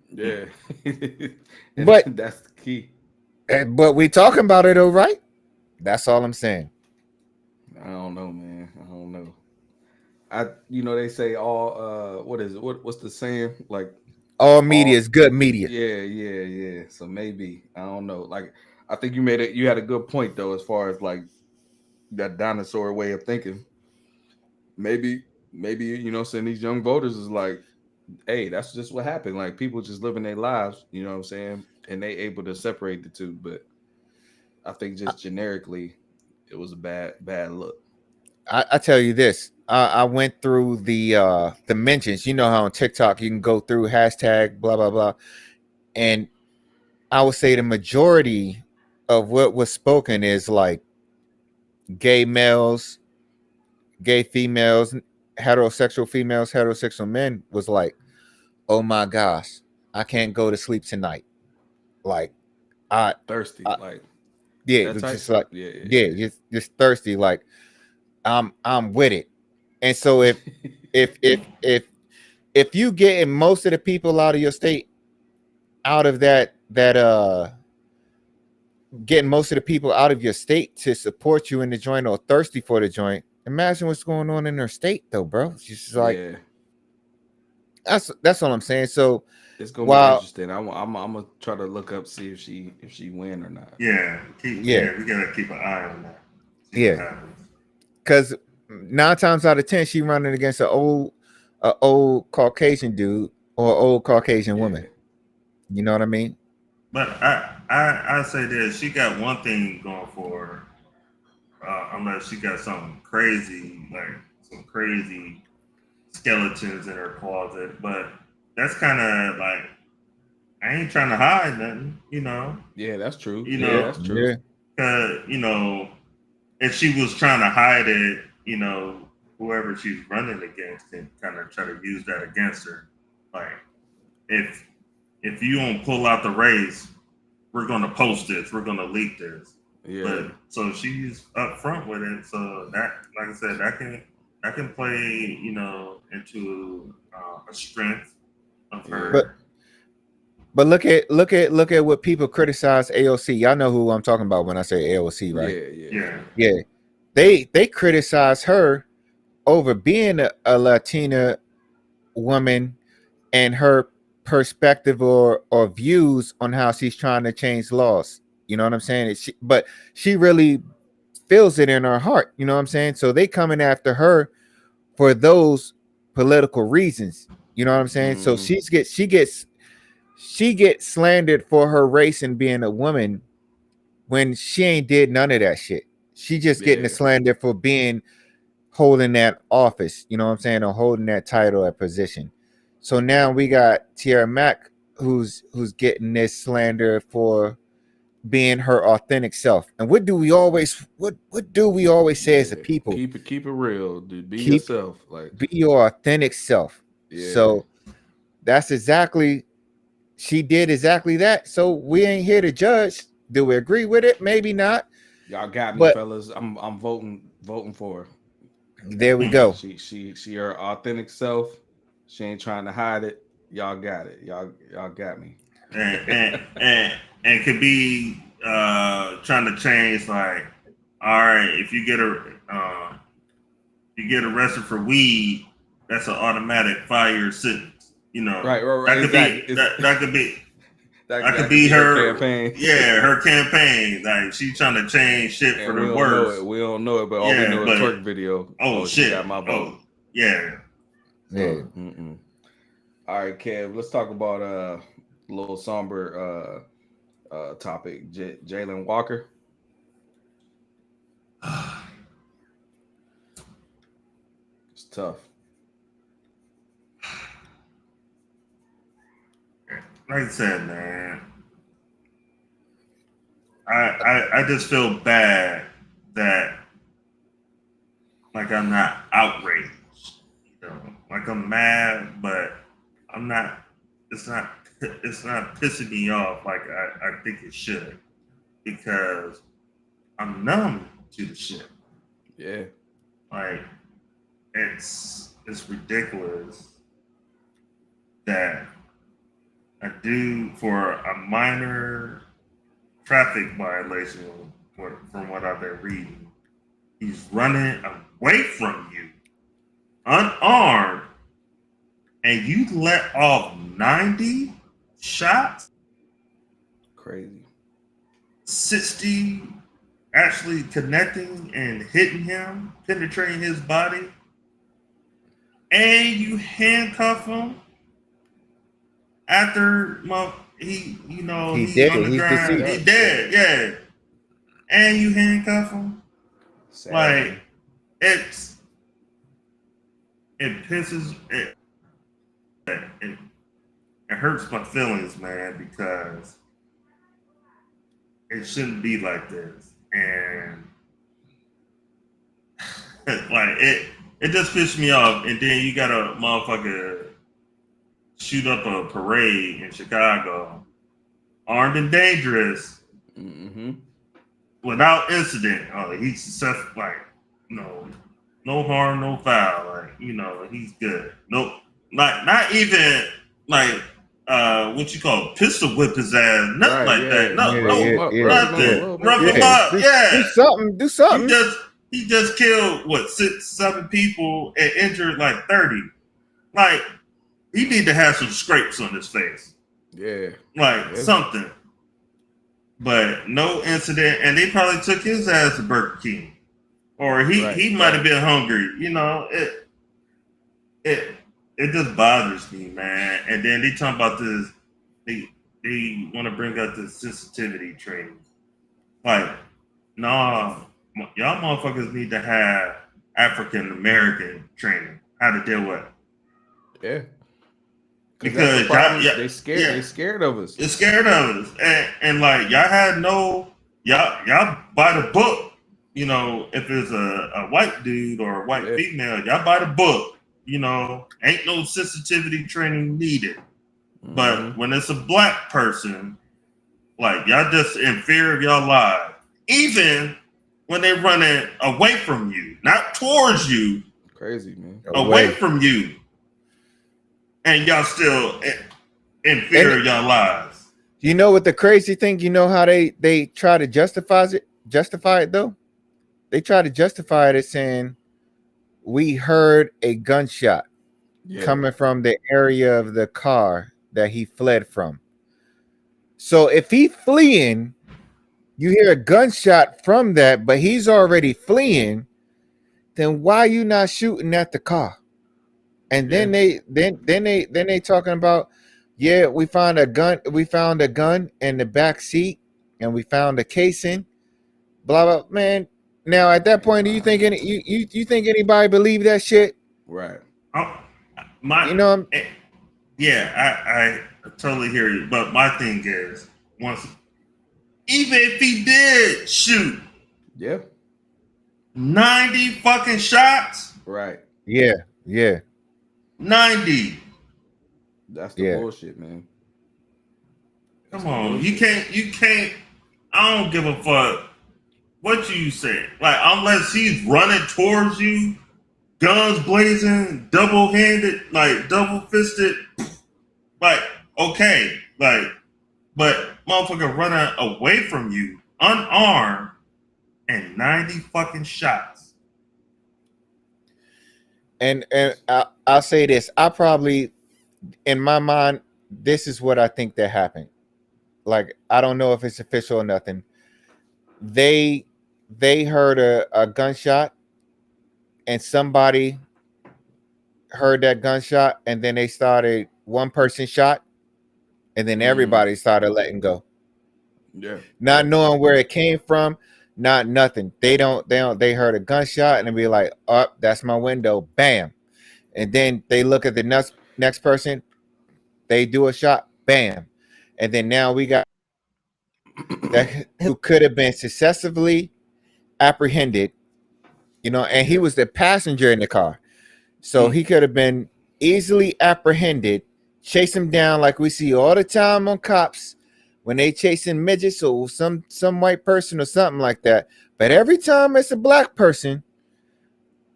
Yeah. But that's the key. But we talking about it though, right? That's all I'm saying. I don't know, man. I don't know. They say all what is it? What's the saying? Like all media is good media. Yeah. So maybe I don't know. Like I think you had a good point though, as far as like that dinosaur way of thinking. Maybe you know, saying these young voters is like, hey, that's just what happened. Like people just living their lives, you know what I'm saying, and they able to separate the two. But I think just generically, it was a bad look. I tell you this. I went through the mentions. You know how on TikTok you can go through hashtag blah blah blah, and I would say the majority of what was spoken is like gay males, gay females, heterosexual females, heterosexual men was like, oh my gosh, I can't go to sleep tonight. Like thirsty, like just thirsty. Like I'm with it. And so if you getting most of the people out of your state out of that getting most of the people out of your state to support you in the joint or thirsty for the joint, imagine what's going on in their state though, bro. It's just like that's what I'm saying. So it's gonna be interesting. I'm gonna try to look up, see if she win or not. Yeah, we gotta keep an eye on that. Yeah, because 9 times out of 10 she running against an old Caucasian dude or an old Caucasian woman. You know what I mean? But I say this: she got one thing going for her, unless she got something crazy, like some crazy skeletons in her closet. But that's kind of like, I ain't trying to hide nothing, you know. Yeah, that's true. That's true. If she was trying to hide it, whoever she's running against can kind of try to use that against her. Like, if you don't pull out the race, we're gonna post this, we're gonna leak this. Yeah. But so she's up front with it. So that, like I said, that can play, into a strength of her. But look at what people criticize AOC. Y'all know who I'm talking about when I say AOC, right? Yeah. They criticize her over being a Latina woman and her perspective or views on how she's trying to change laws. You know what I'm saying? But she really feels it in her heart. You know what I'm saying? So they coming after her for those political reasons. You know what I'm saying? So she gets slandered for her race and being a woman when she ain't did none of that shit. She just getting the slander for holding that office, you know what I'm saying, or holding that title, that position. So now we got Tiara Mack who's getting this slander for being her authentic self. And what do we always say as a people? Keep it real, dude. Be yourself. Like, be your authentic self. Yeah. So that's exactly, she did exactly that. So we ain't here to judge. Do we agree with it? Maybe not. Y'all got me, fellas. I'm voting for her. There we go. She her authentic self. She ain't trying to hide it. Y'all got it. Y'all got me. And could be trying to change, like, all right, if you get arrested for weed, that's an automatic 5-year sentence. Right. That could be her campaign. Yeah, her campaign. Like, she's trying to change shit for the worse. We don't know it, but all we know is Twerk video. Oh shit! She got my vote. Yeah. All right, Kev. Let's talk about a little somber topic. Jalen Walker. It's tough. Like I said, man, I just feel bad that, like, I'm not outraged. Like, I'm mad, but I'm not. It's not pissing me off like I think it should, because I'm numb to the shit. Yeah. Like, it's ridiculous that a dude, for a minor traffic violation, from what I've been reading, he's running away from you unarmed, and you let off 90 shots. Crazy. 60 actually connecting and hitting him, penetrating his body, and you handcuff him after he's on the ground. He's dead, yeah. And you handcuff him. Sad. Like, it pisses it hurts my feelings, man, because it shouldn't be like this. And like, it just pissed me off. And then you got a motherfucker shoot up a parade in Chicago, armed and dangerous, without incident. He's successful, like, no harm, no foul. Like, you know, he's good. Nope. Not even like what you call pistol whip his ass, nothing like that. No, nothing. Rough him up. Yeah. Do something. He just killed what 6-7 people and injured like 30. Like, he need to have some scrapes on his face. Yeah. Like something. But no incident, and they probably took his ass to Burger King. Or he might have been hungry. You know, it just bothers me, man. And then they talk about this. They want to bring up the sensitivity training. Like, nah, y'all motherfuckers need to have African American training, how to deal with it. Yeah. Because they scared of us. They're scared of us. And like y'all buy the book. You know, if it's a white dude or a white female, y'all buy the book. You know, ain't no sensitivity training needed. Mm-hmm. But when it's a black person, like y'all just in fear of y'all lives. Even when they're running away from you, not towards you. Crazy, man. Away from you. And y'all still in fear of y'all lives. You know what the crazy thing? You know how they try to justify it though? They try to justify it as saying we heard a gunshot coming from the area of the car that he fled from. So if he fleeing, you hear a gunshot from that, but he's already fleeing, then why you not shooting at the car? And then they talking about, we found a gun in the back seat, and we found a casing. Blah blah, man. Now at that point, do you think you think anybody believe that shit? Right. I totally hear you. But my thing is, even if he did shoot, 90 fucking shots. Right. Yeah. 90. That's the bullshit, man. Come on, you can't. I don't give a fuck what you say. Like, unless he's running towards you, guns blazing, double-handed, like double-fisted, like, okay, like, but motherfucker running away from you, unarmed, and 90 fucking shots. And I'll say this. I probably, in my mind, this is what I think that happened. Like, I don't know if it's official or nothing. They heard a gunshot, and somebody heard that gunshot, and then they started, one person shot, and then everybody started letting go. Yeah. Not knowing where it came from, not nothing. They heard a gunshot and they be like, oh, that's my window, bam. And then they look at the next person, they do a shot, bam. And then now we got that who could have been successfully apprehended, you know, and he was the passenger in the car. So he could have been easily apprehended, chase him down like we see all the time on cops when they chasing midgets or some white person or something like that. But every time it's a black person,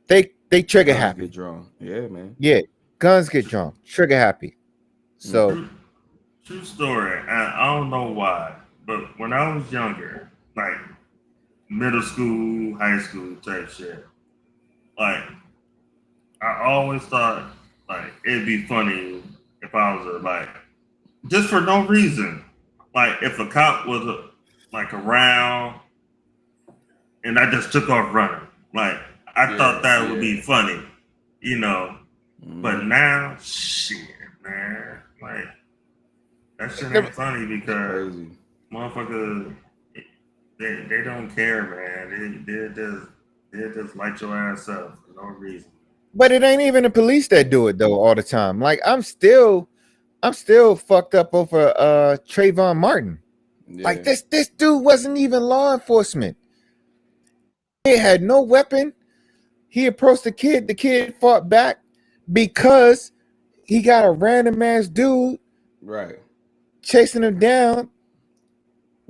they trigger happy. Get drawn. Yeah, man. Yeah, guns get drawn, trigger happy. So true story. I don't know why, but when I was younger, like middle school, high school type shit, like I always thought like it'd be funny if I was like just for no reason. Like if a cop was like around and I just took off running. Like I thought that would be funny, you know. But now, shit, man. Like that shit ain't funny because motherfuckers they don't care, man. They just light your ass up for no reason. But it ain't even the police that do it though all the time. Like I'm still fucked up over Trayvon Martin. Yeah. Like this dude wasn't even law enforcement. He had no weapon. He approached the kid fought back because he got a random ass dude chasing him down.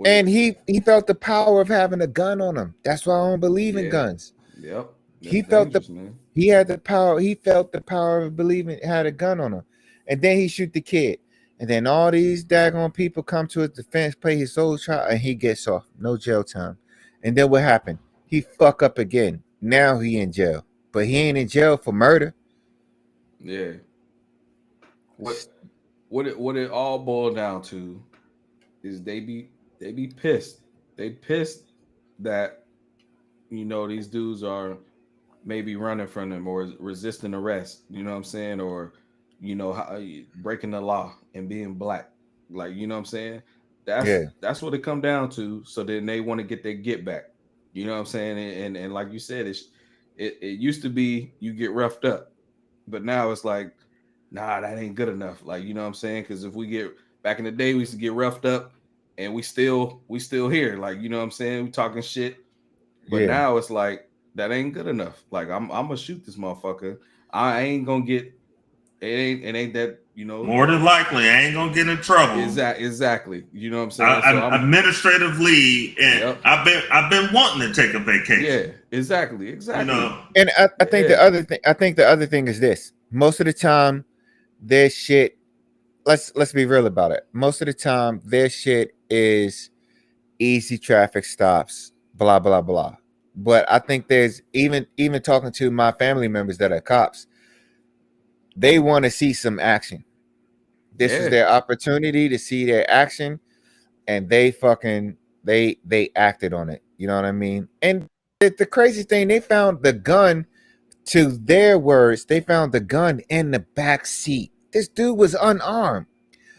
And he felt the power of having a gun on him. That's why I don't believe in guns. Yep. That's dangerous, man. He had the power. He felt the power of believing had a gun on him, and then he shoot the kid, and then all these daggone people come to his defense, play his old trial, and he gets off, no jail time. And then what happened? He fuck up again. Now he in jail, but he ain't in jail for murder. Yeah. What it all boiled down to is they be pissed. They pissed that these dudes are maybe running from them or resisting arrest. You know what I'm saying? Or breaking the law and being black. Like, you know what I'm saying? That's what it come down to. So then they want to get their get back. You know what I'm saying? And like you said, it used to be you get roughed up, but now it's like, nah, that ain't good enough. Like, you know what I'm saying? Because if we get back in the day, we used to get roughed up, and we still here. Like, you know what I'm saying? We talking shit, but now it's like that ain't good enough. Like, I'm gonna shoot this motherfucker. I ain't gonna get it. Ain't that more than likely I ain't gonna get in trouble. Exactly. You know what I'm saying? Administratively, and I've been wanting to take a vacation. Yeah, exactly. And I think the other thing is this. Most of the time, their shit. Let's be real about it. Most of the time, their shit is easy traffic stops. Blah blah blah. But I think there's even talking to my family members that are cops. They want to see some action. This is their opportunity to see their action, and they acted on it. You know what I mean? And the crazy thing, they found the gun. To their words, they found the gun in the back seat. This dude was unarmed.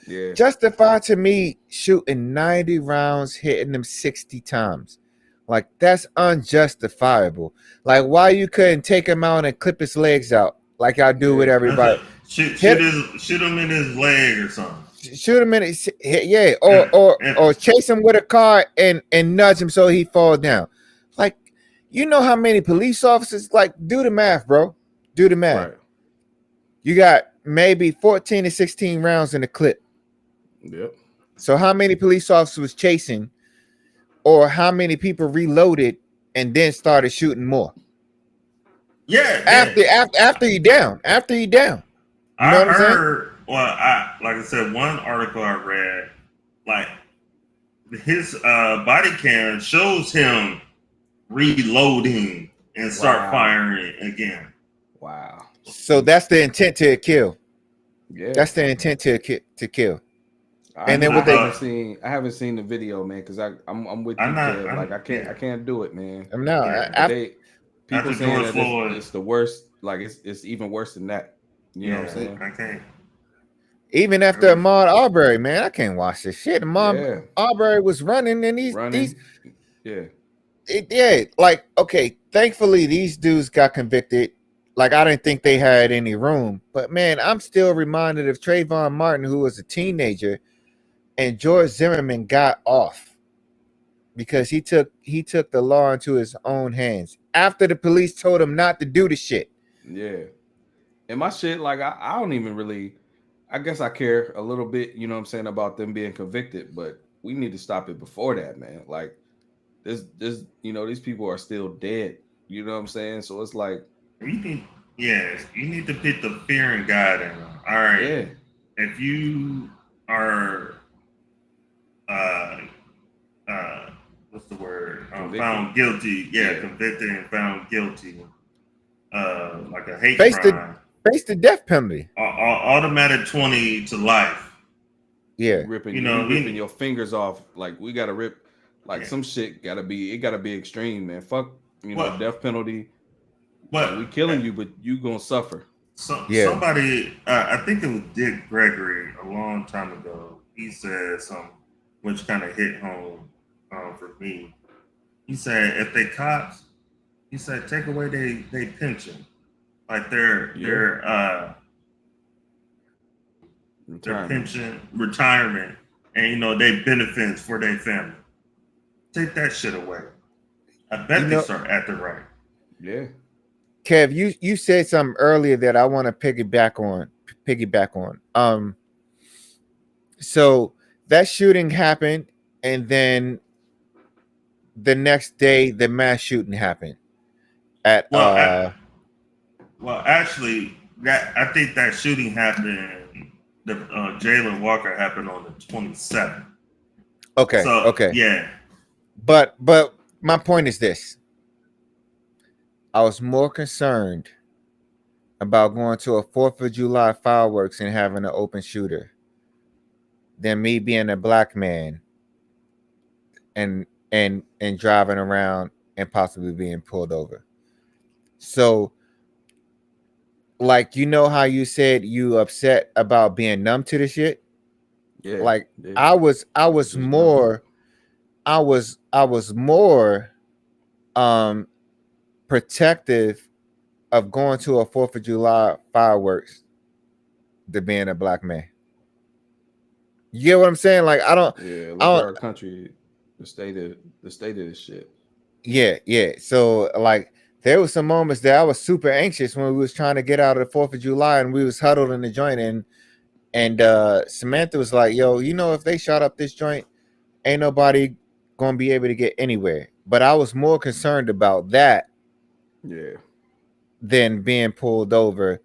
Yeah. Justified to me shooting 90 rounds, hitting them 60 times. Like, that's unjustifiable. Like, why you couldn't take him out and clip his legs out like I do with everybody? Shoot him in his leg or something. Shoot him in his or chase him with a car and nudge him so he falls down. Like, you know how many police officers, like, do the math, bro. Do the math. Right. You got maybe 14 to 16 rounds in the clip. Yep. So how many police officers was chasing, or how many people reloaded and then started shooting more? Yeah. After you down. You know what I'm saying? Well, like I said, one article I read, like, his body cam shows him reloading and start firing again. Wow. So that's the intent to kill. Yeah. That's the intent to kill. I haven't seen the video, man, because I'm with you, Kev. Like, I can't do it, man. People saying that it's the worst. Like, it's even worse than that. You know what I'm saying? I can't. Even after Ahmaud Arbery, man, I can't watch this shit. Ahmaud Arbery was running, and these like, okay, thankfully these dudes got convicted. Like, I didn't think they had any room, but man, I'm still reminded of Trayvon Martin, who was a teenager, and George Zimmerman got off because he took the law into his own hands after the police told him not to do the shit. Yeah. And my shit, like, I don't even really, I guess I care a little bit, you know what I'm saying, about them being convicted, but we need to stop it before that, man. Like, this these people are still dead. You know what I'm saying? So it's like, you need to put the fear in God in them. All right. Yeah. If you are what's the word? Found guilty. Convicted and found guilty. Like a hate crime. Face the death penalty. Automatic 20 to life. Yeah. Ripping your fingers off. Like, we gotta rip, like, some shit gotta be extreme, man. Fuck, death penalty. But we killing you, but you gonna suffer. Somebody, I think it was Dick Gregory a long time ago. He said something which kind of hit home for me. He said, if they cops, he said, take away they pension, like their pension, retirement, and they benefits for their family. Take that shit away. I bet they start acting right. Yeah. Kev, you said something earlier that I want to piggyback on. So that shooting happened, and then the next day the mass shooting happened. at well, actually, that I think that shooting happened. The Jalen Walker happened on the 27th. okay, So okay. yeah, But my point is this. I was more concerned about going to a 4th of July fireworks and having an open shooter than me being a black man and driving around and possibly being pulled over. So, like, you know how you said you upset about being numb to the shit? Yeah. Like, yeah. I was more protective of going to a 4th of July fireworks than being a black man. You get what I'm saying? Like, Yeah, look at our country, the state of this shit. Yeah. So, like, there was some moments that I was super anxious when we was trying to get out of the 4th of July and we was huddled in the joint, and Samantha was like, yo, you know, if they shot up this joint, ain't nobody gonna be able to get anywhere. But I was more concerned about that than being pulled over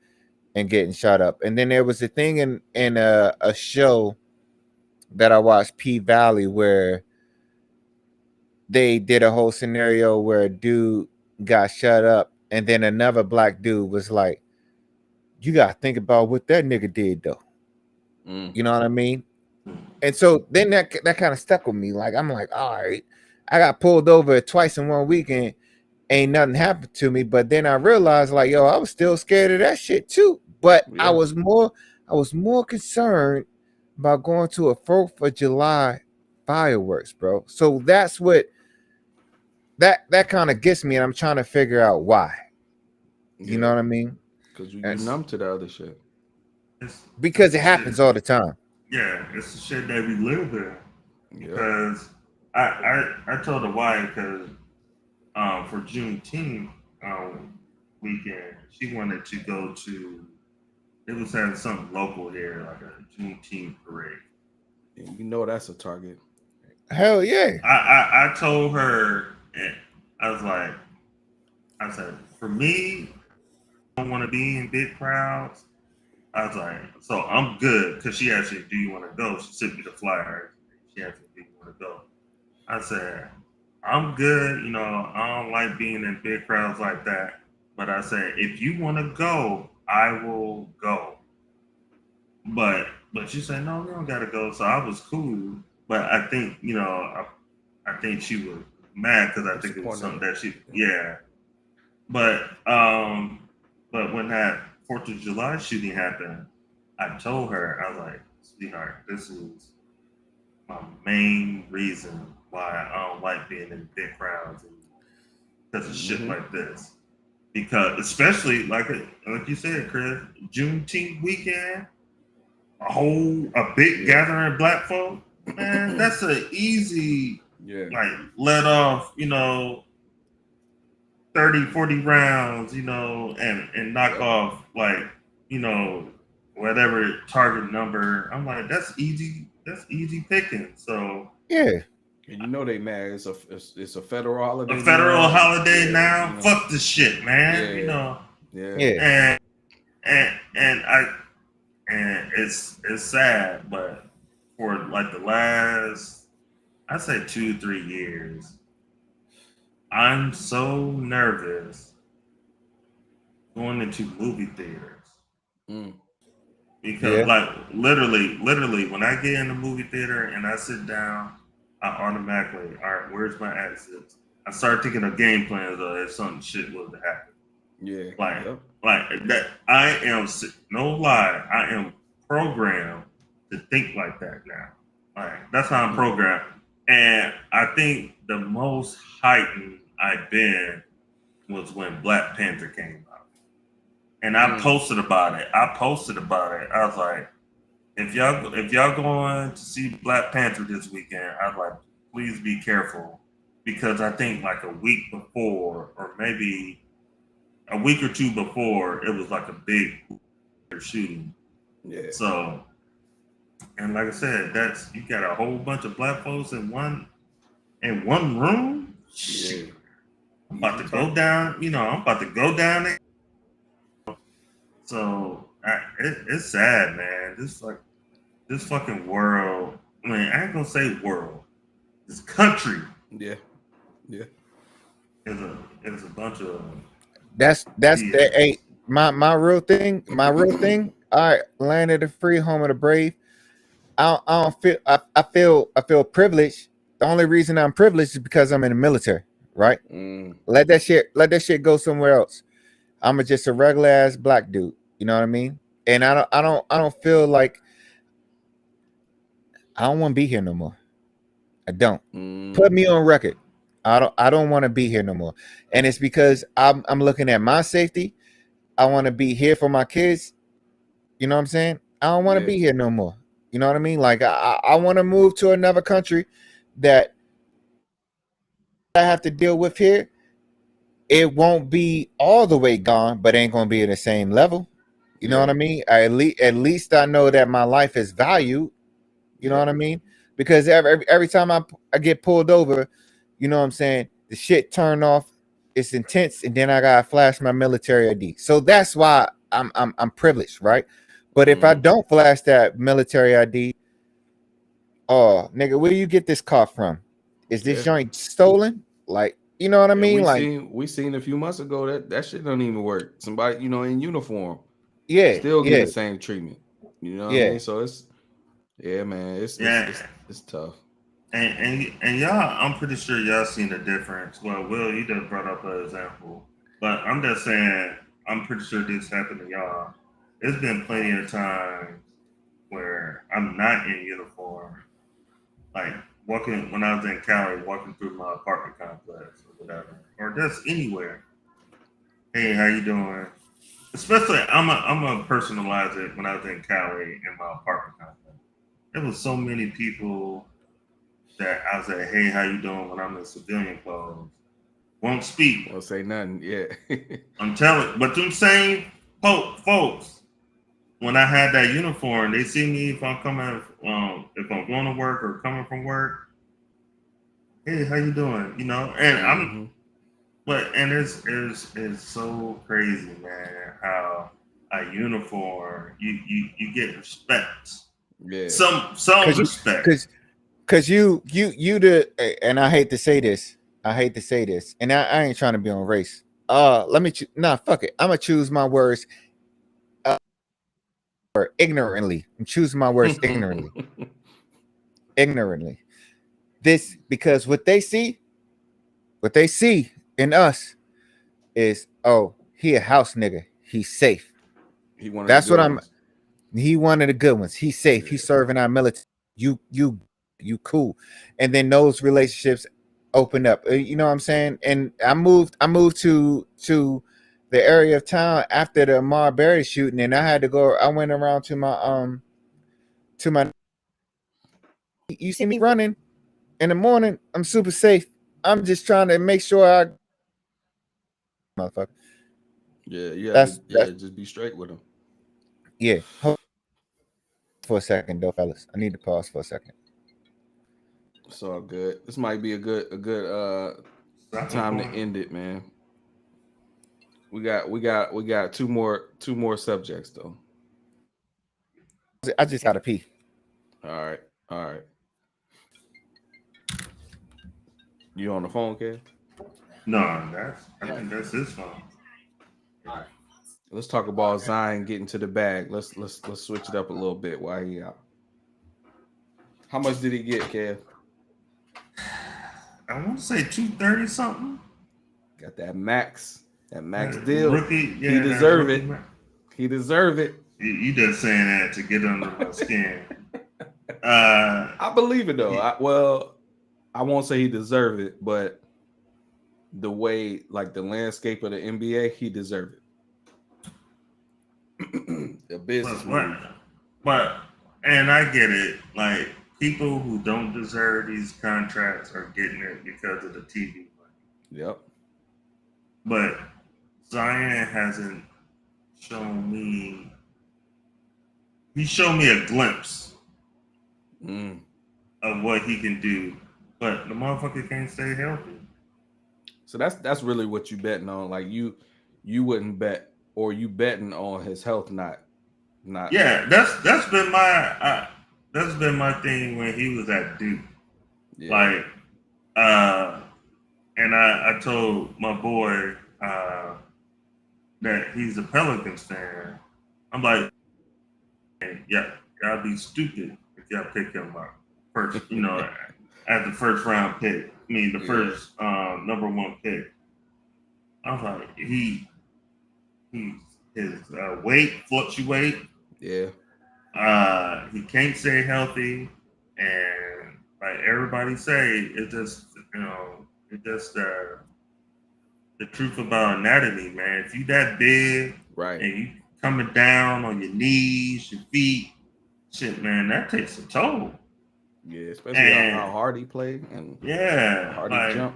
and getting shot up. And then there was a thing in a show that I watched, P Valley, where they did a whole scenario where a dude got shut up, and then another black dude was like, you gotta think about what that nigga did though. You know what I mean? And so then that kind of stuck with me. Like, I'm like, all right, I got pulled over twice in 1 week and ain't nothing happened to me. But then I realized, like, yo, I was still scared of that shit too. But I was more concerned about going to a 4th of July fireworks, bro. So that's what that kind of gets me, and I'm trying to figure out why. You know what I mean? Because you're numb to the other shit. Because it happens all the time. Yeah, it's the shit that we live in. Because I told the wife, because for Juneteenth weekend, she wanted to go to. It was having something local here, like a Juneteenth parade. And you know that's a target. Hell yeah. I told her, and I said, for me, I don't want to be in big crowds. I was like, so I'm good, because she asked me, do you want to go? She sent me the flyer. She asked me, do you want to go? I said, I'm good. You know, I don't like being in big crowds like that. But I said, if you want to go, I will go. But she said, no, we don't got to go. So I was cool. But I think, you know, I think she was mad because I think it was something that she, yeah. But when that 4th of July shooting happened, I told her, I was like, sweetheart, this is my main reason why I don't like being in big crowds because of shit like this. Because especially like you said, Chris, Juneteenth weekend, a big gathering of black folk, man, that's an easy like let off, you know, 30, 40 rounds, you know, and knock off like, you know, whatever target number. I'm like, that's easy picking. So yeah. And you know they mad. It's a federal holiday. A federal holiday now. You know. Fuck this shit, man. You know. Yeah. And it's sad, but for like the last, I'd say 2-3 years, I'm so nervous going into movie theaters. Because like literally, when I get in the movie theater and I sit down, I automatically, all right, where's my exits? I start thinking of game plans if some shit was to happen. Yeah. Like that. I am, no lie, I am programmed to think like that now. Like that's how I'm programmed. And I think the most heightened I've been was when Black Panther came out. And I posted about it. I was like, if y'all going to see Black Panther this weekend, I'd like, please be careful, because I think like a week before, or maybe a week or two before, it was like a big shooting. Yeah. So, and like I said, you got a whole bunch of black folks in one room. Yeah. I'm about to go down. I'm about to go down there. So it's sad, man. This fucking world. I mean, I ain't gonna say world. This country. Yeah. Is a bunch of. That's the hey, my real thing. My real thing. All right, land of the free, home of the brave. I don't feel. I feel privileged. The only reason I'm privileged is because I'm in the military. Right. Let that shit go somewhere else. I'm just a regular ass black dude. You know what I mean? And I don't feel like I don't want to be here no more. I don't. Put me on record. I don't want to be here no more. And it's because I'm looking at my safety. I want to be here for my kids. You know what I'm saying? I don't want to be here no more. You know what I mean? Like I want to move to another country that I have to deal with here. It won't be all the way gone, but ain't gonna be at the same level. You know what I mean? At least I know that my life is valued. You know what I mean? Because every time I get pulled over, you know what I'm saying, the shit turned off. It's intense, and then I gotta flash my military ID. So that's why I'm privileged, right? But if I don't flash that military ID, oh nigga, where you get this car from? Is this joint stolen? Like, you know what I mean? We seen a few months ago that shit don't even work. Somebody, in uniform, still get the same treatment. You know what I mean? So it's man, it's tough. And y'all, I'm pretty sure y'all seen the difference. Well, Will, you just brought up an example, but I'm just saying, I'm pretty sure this happened to y'all. There's been plenty of times where I'm not in uniform, like when I was in Cali, walking through my apartment complex or whatever, or just anywhere. Hey, how you doing? Especially, I'm gonna personalize it when I was in Cali in my apartment complex. There was so many people that I was like, hey, how you doing when I'm in civilian clothes? Won't speak. Won't say nothing. Yeah. I'm telling, but them same folks, when I had that uniform, they see me if I'm coming, if I'm going to work or coming from work. Hey, how you doing? And it's so crazy, man, how a uniform you get respect. Yeah. Some respect. Cause you and I hate to say this, and I ain't trying to be on race. Fuck it. I'm gonna choose my words ignorantly. I'm choosing my words ignorantly. Ignorantly. This because what they see in us is, oh, he a house nigga. He's safe. He one of the good ones. He's safe. He's serving our military. You cool. And then those relationships open up. You know what I'm saying? And I moved to the area of town after the Ahmaud Berry shooting, and I went around to my you see me running in the morning, I'm super safe. I'm just trying to make sure I motherfucker. Yeah, just be straight with them. Yeah. Hold for a second though, fellas. I need to pause for a second. It's all good. This might be a good time to end it, man. We got two more subjects though. I just gotta pee. All right. You on the phone, Kev? No, I think that's his phone. All right. Let's talk about Zion getting to the bag. Let's switch it up a little bit while he out. How much did he get, Kev? I want to say 230 something. Got that max deal. Rookie, he deserve it. He deserve it. You just saying that to get under my skin. I believe it though. I won't say he deserved it, but the way, like the landscape of the NBA, he deserved it. The business move. But and I get it. Like people who don't deserve these contracts are getting it because of the TV money. Yep. But Zion hasn't shown me. He showed me a glimpse of what he can do, but the motherfucker can't stay healthy. So that's really what you betting on. Like you wouldn't bet, or you betting on his health, not. Yeah, that's been my thing when he was at Duke. Yeah. Like, and I told my boy that he's a Pelicans fan. I'm like, yeah, y'all be stupid if y'all pick him up first. As the first round pick. I mean, the first number one pick. I was like, his weight fluctuate. Yeah. He can't stay healthy, and like everybody say, it just the truth about anatomy, man. If you that big, right, and you coming down on your knees, your feet, shit, man, that takes a toll. Yeah, especially how hard he played and hard he jump.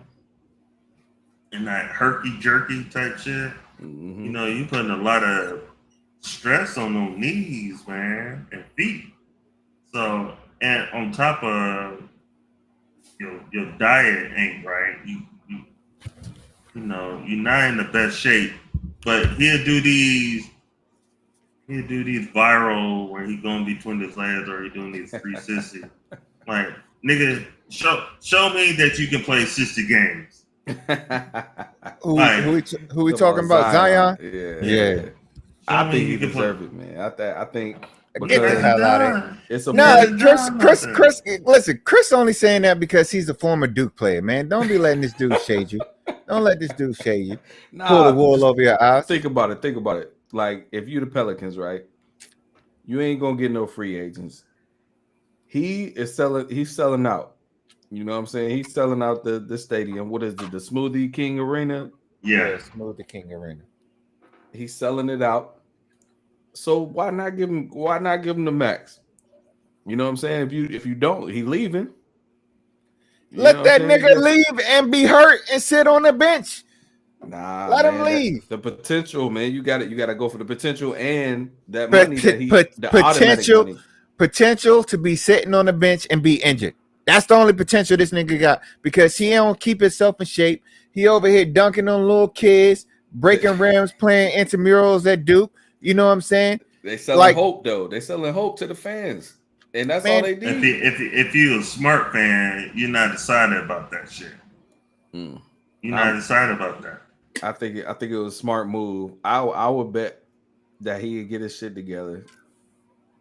And that herky jerky type shit. Mm-hmm. You putting a lot of stress on those knees, man, and feet. So, and on top of your diet ain't right. You're not in the best shape. But he'll do these viral where he going between his legs, or he doing these 360. Like, nigga, show me that you can play 60 games. Who we talking about? Zion? Yeah. I think he deserves it, man. I think get the hell out of it. It's a Chris. Listen, Chris only saying that because he's a former Duke player, man. Don't be letting this dude shade you. Don't let this dude shade you. Pull the wool over your eyes. Think about it. Like, if you the Pelicans, right? You ain't gonna get no free agents. He's selling out. You know what I'm saying? He's selling out the stadium. What is it? The Smoothie King Arena? Yeah, Smoothie King Arena. He's selling it out. So why not give him the max? You know what I'm saying? If you don't, he leaving. Let that nigga leave and be hurt and sit on the bench. Nah, let him leave. The potential, man. You got to go for the potential and that money potential to be sitting on the bench and be injured. That's the only potential this nigga got, because he don't keep himself in shape. He over here dunking on little kids, breaking rims, playing intramurals at Duke. You know what I'm saying? They selling hope though. They selling hope to the fans. And that's all they do. If you're a smart fan, you're not excited about that shit. You're not excited about that. I think it was a smart move. I would bet that he could get his shit together,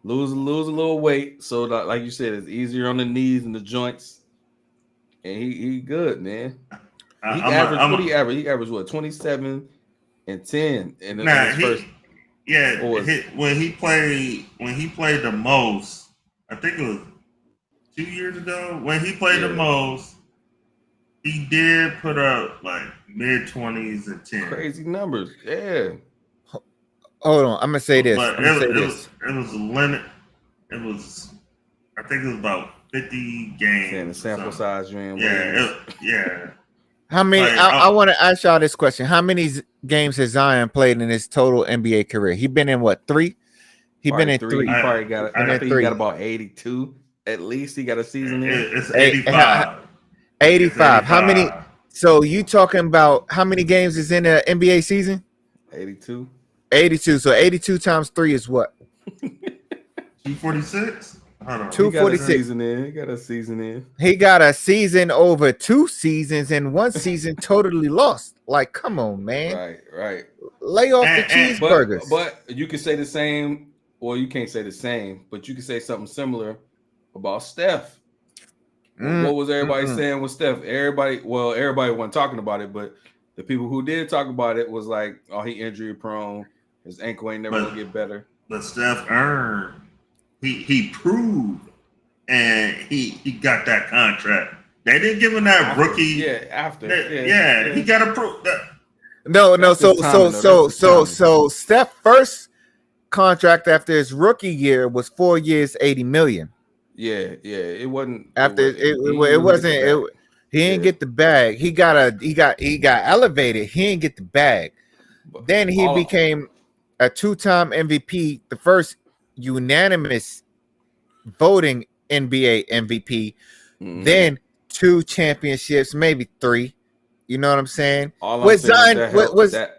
lose a little weight, so that, like you said, it's easier on the knees and the joints, and he good, man. He averaged what, 27 and 10 in his first. Yeah, when he played the most. I think it was 2 years ago when he played the most. He did put up like mid-20s and 10. Crazy numbers, yeah. Hold on, I'm gonna say this. But it was a limit. It was, I think it was about 50 games. And the sample size you ain't. Yeah. How many? I want to ask y'all this question. How many games has Zion played in his total NBA career? He been in what, 3? He been in 3. He probably got. I think he got about 82 at least. He got a season in. It's 85. 85. How many? So you talking about how many games is in the NBA season? 82. 82. So 82 times 3 is what? 246. 246. He got a season in. He got a season over 2 seasons, and 1 season totally lost. Like, come on, man. Right. Lay off the cheeseburgers. But you can say the same, or you can't say the same, but you can say something similar about Steph. What was everybody saying with Steph? Everybody wasn't talking about it, but the people who did talk about it was like, oh, he injury prone. His ankle ain't never gonna get better. But Steph earned. He proved, and he got that contract. They didn't give him that rookie. Yeah, after. He got to prove that. No. So Steph's first contract after his rookie year was 4 years, $80 million. Yeah. It wasn't after it wasn't. He didn't get the bag. He got elevated. He didn't get the bag. Then he became a 2-time MVP, the first unanimous voting NBA MVP. Then 2 championships, maybe 3. You know what I'm saying? All I'm With saying is Zion,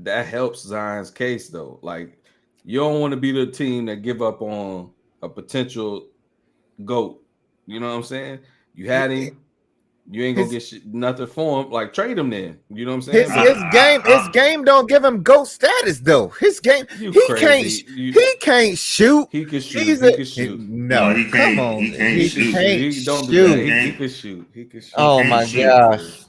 that helps Zion's case though. Like you don't want to be the team that give up on a potential GOAT. You know what I'm saying? You had him. You ain't gonna get nothing for him. Like trade him then. You know what I'm saying? His game don't give him GOAT status though. His game, he can't shoot. He can shoot. He can shoot. No, he come can't. on. He can't shoot. He don't do that. He can shoot. He can shoot. Oh my gosh.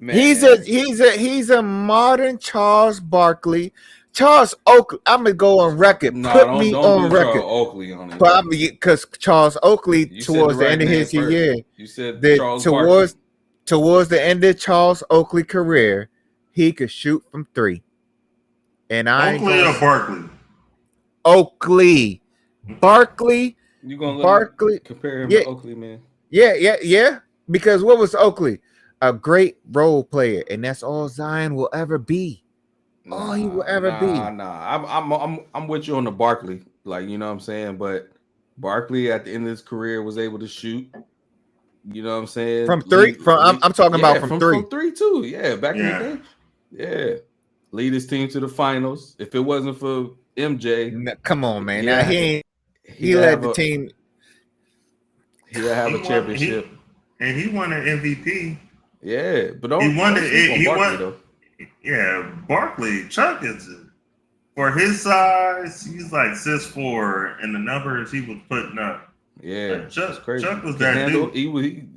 Man. He's a modern Charles Barkley. Charles Oakley. I'm gonna go on record. Put me on record. Charles Oakley on it. Because Charles Oakley, towards the end of his year, you said towards the end of Charles Oakley career, he could shoot from 3. And Oakley or Barkley? Oakley, Barkley. You gonna Barkley compare him to Oakley, man? Yeah. Because what was Oakley? A great role player, and that's all Zion will ever be. All he will ever be. I'm with you on the Barkley, like you know what I'm saying. But Barkley at the end of his career was able to shoot. You know what I'm saying? From 3, I'm talking about from 3. From 3 too. Yeah, back in the day. Yeah, lead his team to the finals. If it wasn't for MJ, come on, man. Now he led the team. He'll have a championship, and he won an MVP. Yeah, but he won it. He Barkley, won. Though. Yeah, Barkley, Chuck is for his size. He's like 6'4", and the numbers he was putting up. Yeah, Chuck crazy. Chuck was that dude. He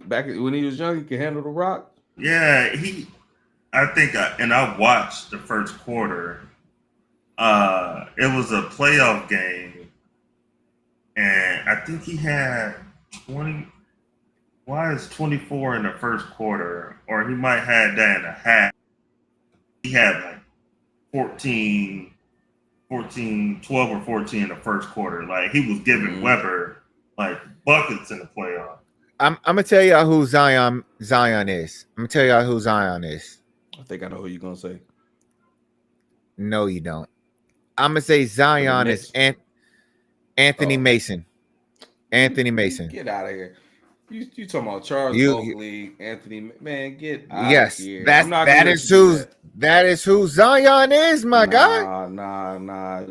back when he was young. He could handle the rock. Yeah, I think, and I watched the first quarter. It was a playoff game, and I think he had 20. Why is 24 in the first quarter? Or he might have that in a half. He had like 14, 12 or 14 in the first quarter. Like he was giving Weber like buckets in the playoff. I'm gonna tell y'all who Zion is. I'm gonna tell y'all who Zion is. I think I know who you're gonna say. No, you don't. I'm gonna say Zion is Anthony Mason. Anthony Mason. Get out of here. You talking about Charles Oakley, Anthony? Man, get out of here. That is who Zion is, my guy. Nah.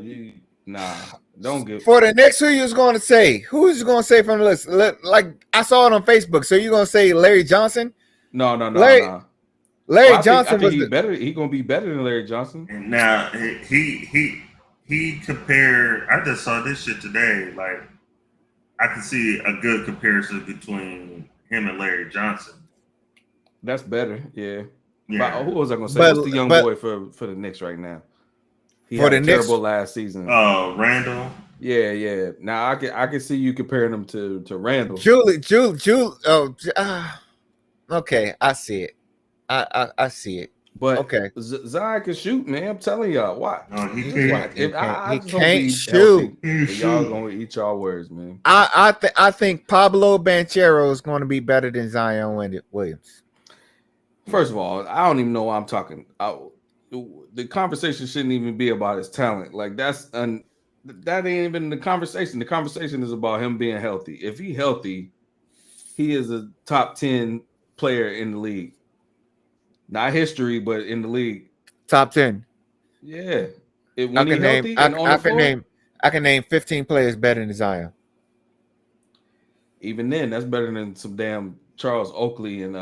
Don't give. For the next, who you was going to say? Who is going to say from the list? Like I saw it on Facebook. So you going to say Larry Johnson? No. Larry Johnson I think he's better. He's going to be better than Larry Johnson. Now he compared. I just saw this shit today. Like. I can see a good comparison between him and Larry Johnson. That's better, yeah. Yeah. Who was I going to say? What's the young boy for the Knicks right now? He had a terrible last season. Randall. Yeah. Now I can see you comparing him to Randall. Julie. Okay, I see it. I see it. But okay, Zion can shoot, man. I'm telling y'all. Why? No, he can't. He can't shoot. Y'all gonna eat y'all words, man. I think Pablo Banchero is going to be better than Zion Williams. First of all, I don't even know why I'm talking. The conversation shouldn't even be about his talent. Like that ain't even the conversation. The conversation is about him being healthy. If he's healthy, he is a top 10 player in the league. Not history, but in the league. Top 10. Yeah. I can name 15 players better than Zion. Even then, that's better than some damn Charles Oakley and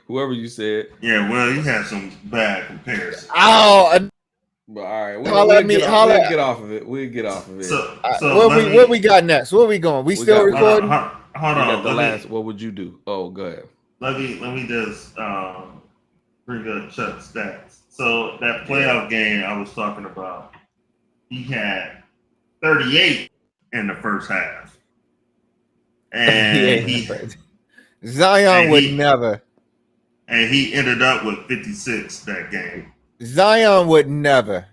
whoever you said. Yeah, well, you had some bad comparisons. But all right, we'll get off of it. We'll get off of it. So what we got next? Where we going? We still recording? Hold on. What would you do? Oh, go ahead. Let me just bring up Chuck's stats. So that playoff game I was talking about, he had 38 in the first half, and Zion would never. And he ended up with 56 that game. Zion would never.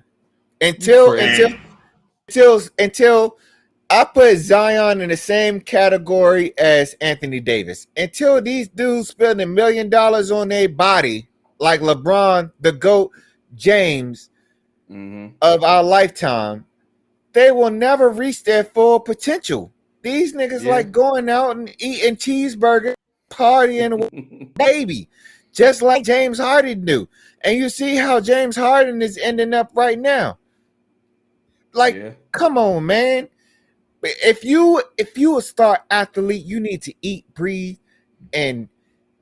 Until I put Zion in the same category as Anthony Davis. Until these dudes spend $1 million on their body, like LeBron, the GOAT, James of our lifetime, they will never reach their full potential. These niggas like going out and eating cheeseburgers, partying, baby. just like James Harden do. And you see how James Harden is ending up right now. Like, come on, man. If you a star athlete, you need to eat, breathe, and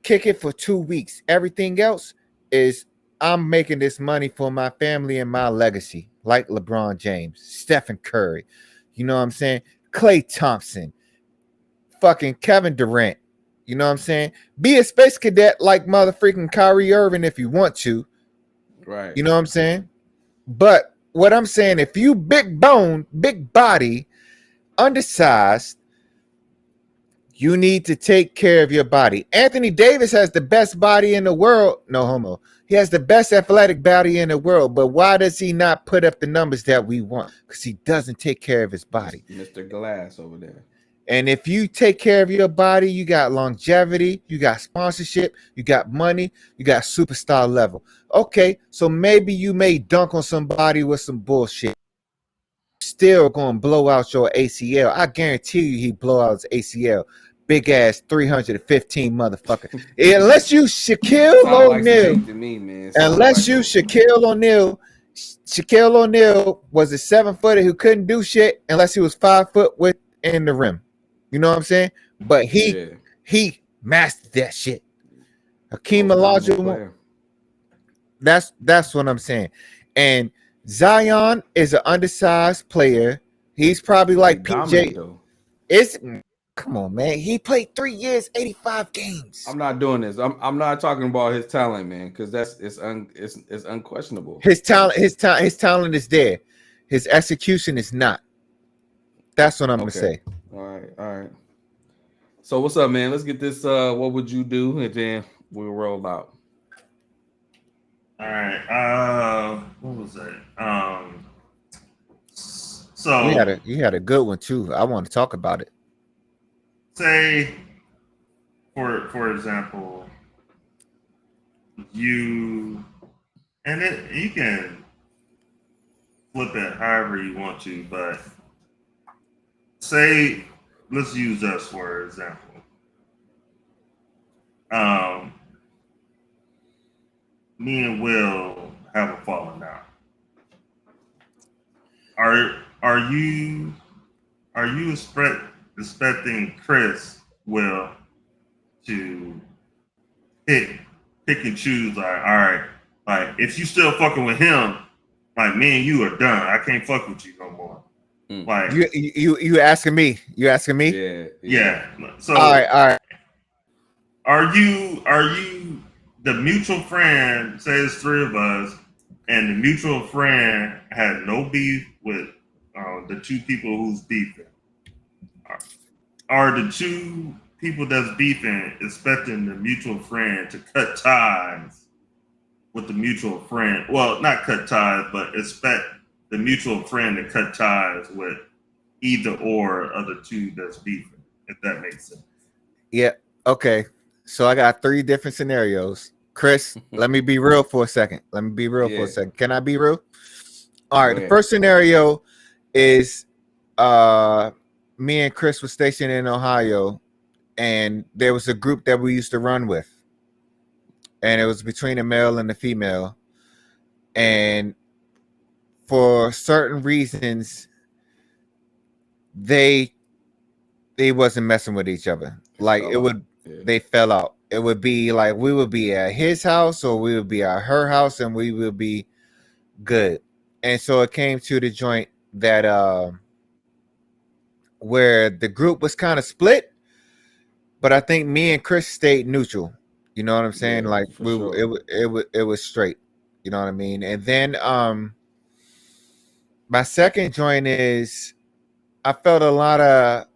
kick it for 2 weeks. Everything else is I'm making this money for my family and my legacy, like LeBron James, Stephen Curry. You know what I'm saying? Klay Thompson, fucking Kevin Durant. You know what I'm saying? Be a space cadet like motherfucking Kyrie Irving if you want to. Right. You know what I'm saying? But what I'm saying, if you big bone, big body, undersized, you need to take care of your body. Anthony Davis has the best body in the world. No homo. He has the best athletic body in the world. But why does he not put up the numbers that we want? Because he doesn't take care of his body. Mr. Glass over there. And if you take care of your body, you got longevity, you got sponsorship, you got money, you got superstar level. Okay, so maybe you may dunk on somebody with some bullshit. Still going to blow out your ACL. I guarantee you he blow out his ACL. Big ass 315 motherfucker. Unless you Shaquille O'Neal. Unless you Shaquille O'Neal. Shaquille O'Neal was a 7-footer who couldn't do shit unless he was 5 foot within the rim. You know what I'm saying? But he mastered that shit. Hakeem Olajuwon. That's what I'm saying. And Zion is an undersized player. He's probably like PJ. Come on, man. He played 3 years, 85 games. I'm not doing this. I'm not talking about his talent, man, because it's unquestionable. His talent is there. His execution is not. That's what I'm gonna say. All right. So what's up, man? Let's get this. What would you do? And then we'll roll out. All right. What was that? So you had a good one too. I want to talk about it. Say, for example, you can flip it however you want to, but say, let's use us for example. Me and Will have a falling out. Are you expecting Chris Will to pick and choose? Like, all right, like if you still fucking with him, like me and you are done. I can't fuck with you no more. Like you asking me? You asking me? Yeah. So all right. Are you the mutual friend? Say it's 3 of us, and the mutual friend had no beef with the 2 people who's beefing. Are the 2 people that's beefing expecting the mutual friend to cut ties with the mutual friend? Well, not cut ties, but expect the mutual friend to cut ties with either or of the 2 that's beefing, if that makes sense. Yeah. Okay. So I got 3 different scenarios. Chris, let me be real for a second. For a second. Can I be real? All right. The first scenario is me and Chris were stationed in Ohio, and there was a group that we used to run with. And it was between a male and a female. And for certain reasons, they wasn't messing with each other. Like they fell out. It would be like we would be at his house or we would be at her house and we would be good. And so it came to the joint that where the group was kind of split, but I think me and Chris stayed neutral. You know what I'm saying? Like it was straight. You know what I mean? And then my second joint is I felt a lot of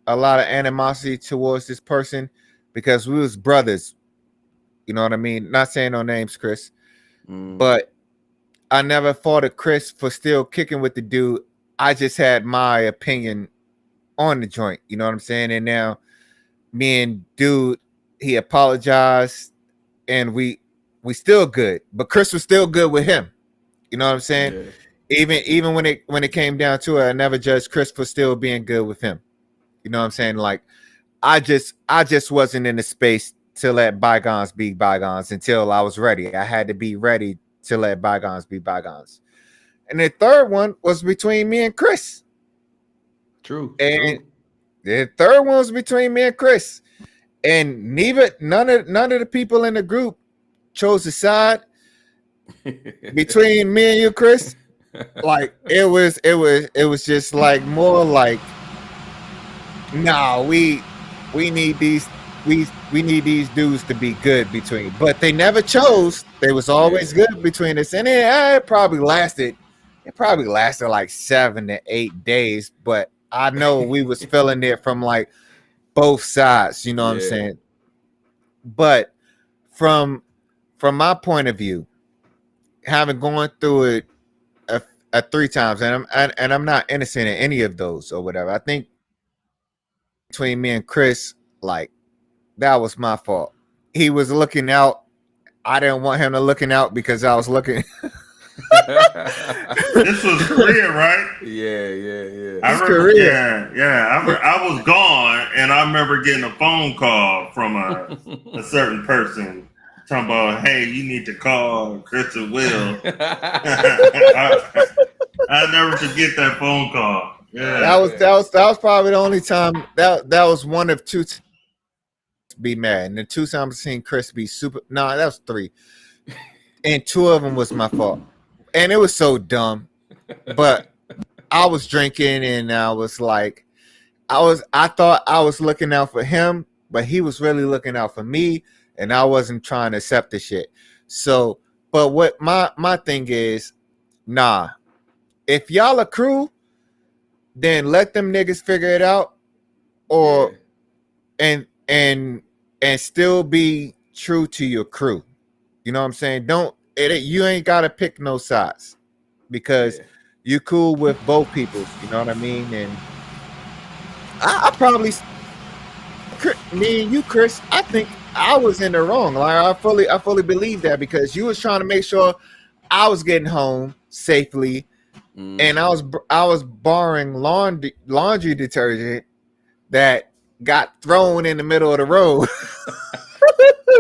animosity towards this person because we was brothers. You know what I mean? Not saying no names, Chris, but I never fought at Chris for still kicking with the dude. I just had my opinion on the joint. You know what I'm saying? And now me and dude, he apologized and we still good, but Chris was still good with him. You know what I'm saying? Yeah. Even when it came down to it, I never judged Chris for still being good with him. You know what I'm saying? Like I just wasn't in the space to let bygones be bygones until I was ready. I had to be ready to let bygones be bygones. And the third one was between me and Chris. True. And the third one was between me and Chris. And none of the people in the group chose a side between me and you, Chris. Like it was just like more like, nah, we need these dudes to be good between, but they never chose. They was always good between us, and it probably lasted like 7 to 8 days. But I know we was feeling it from like both sides, you know what I'm saying? But from my point of view, having gone through it a 3 times, and I'm not innocent in any of those or whatever. I think between me and Chris, like that was my fault. He was looking out. I didn't want him to looking out because I was looking. This was Korea, right? Yeah. I remember, I was gone, and I remember getting a phone call from a certain person talking about, "Hey, you need to call Chris and Will." I never forget that phone call. Yeah, that was probably the only time that was one of 2 be mad, and the 2 times I've seen Chris be super. No, that was 3, and 2 of them was my fault. And it was so dumb, but I was drinking and I was like, I thought I was looking out for him, but he was really looking out for me, and I wasn't trying to accept the shit. So, but what my thing is, nah, if y'all a crew, then let them niggas figure it out, or and still be true to your crew. You know what I'm saying? You ain't gotta pick no sides because you cool with both people. You know what I mean? And I probably, me and you, Chris, I think I was in the wrong. Like I fully believe that because you was trying to make sure I was getting home safely, and I was borrowing laundry detergent that got thrown in the middle of the road.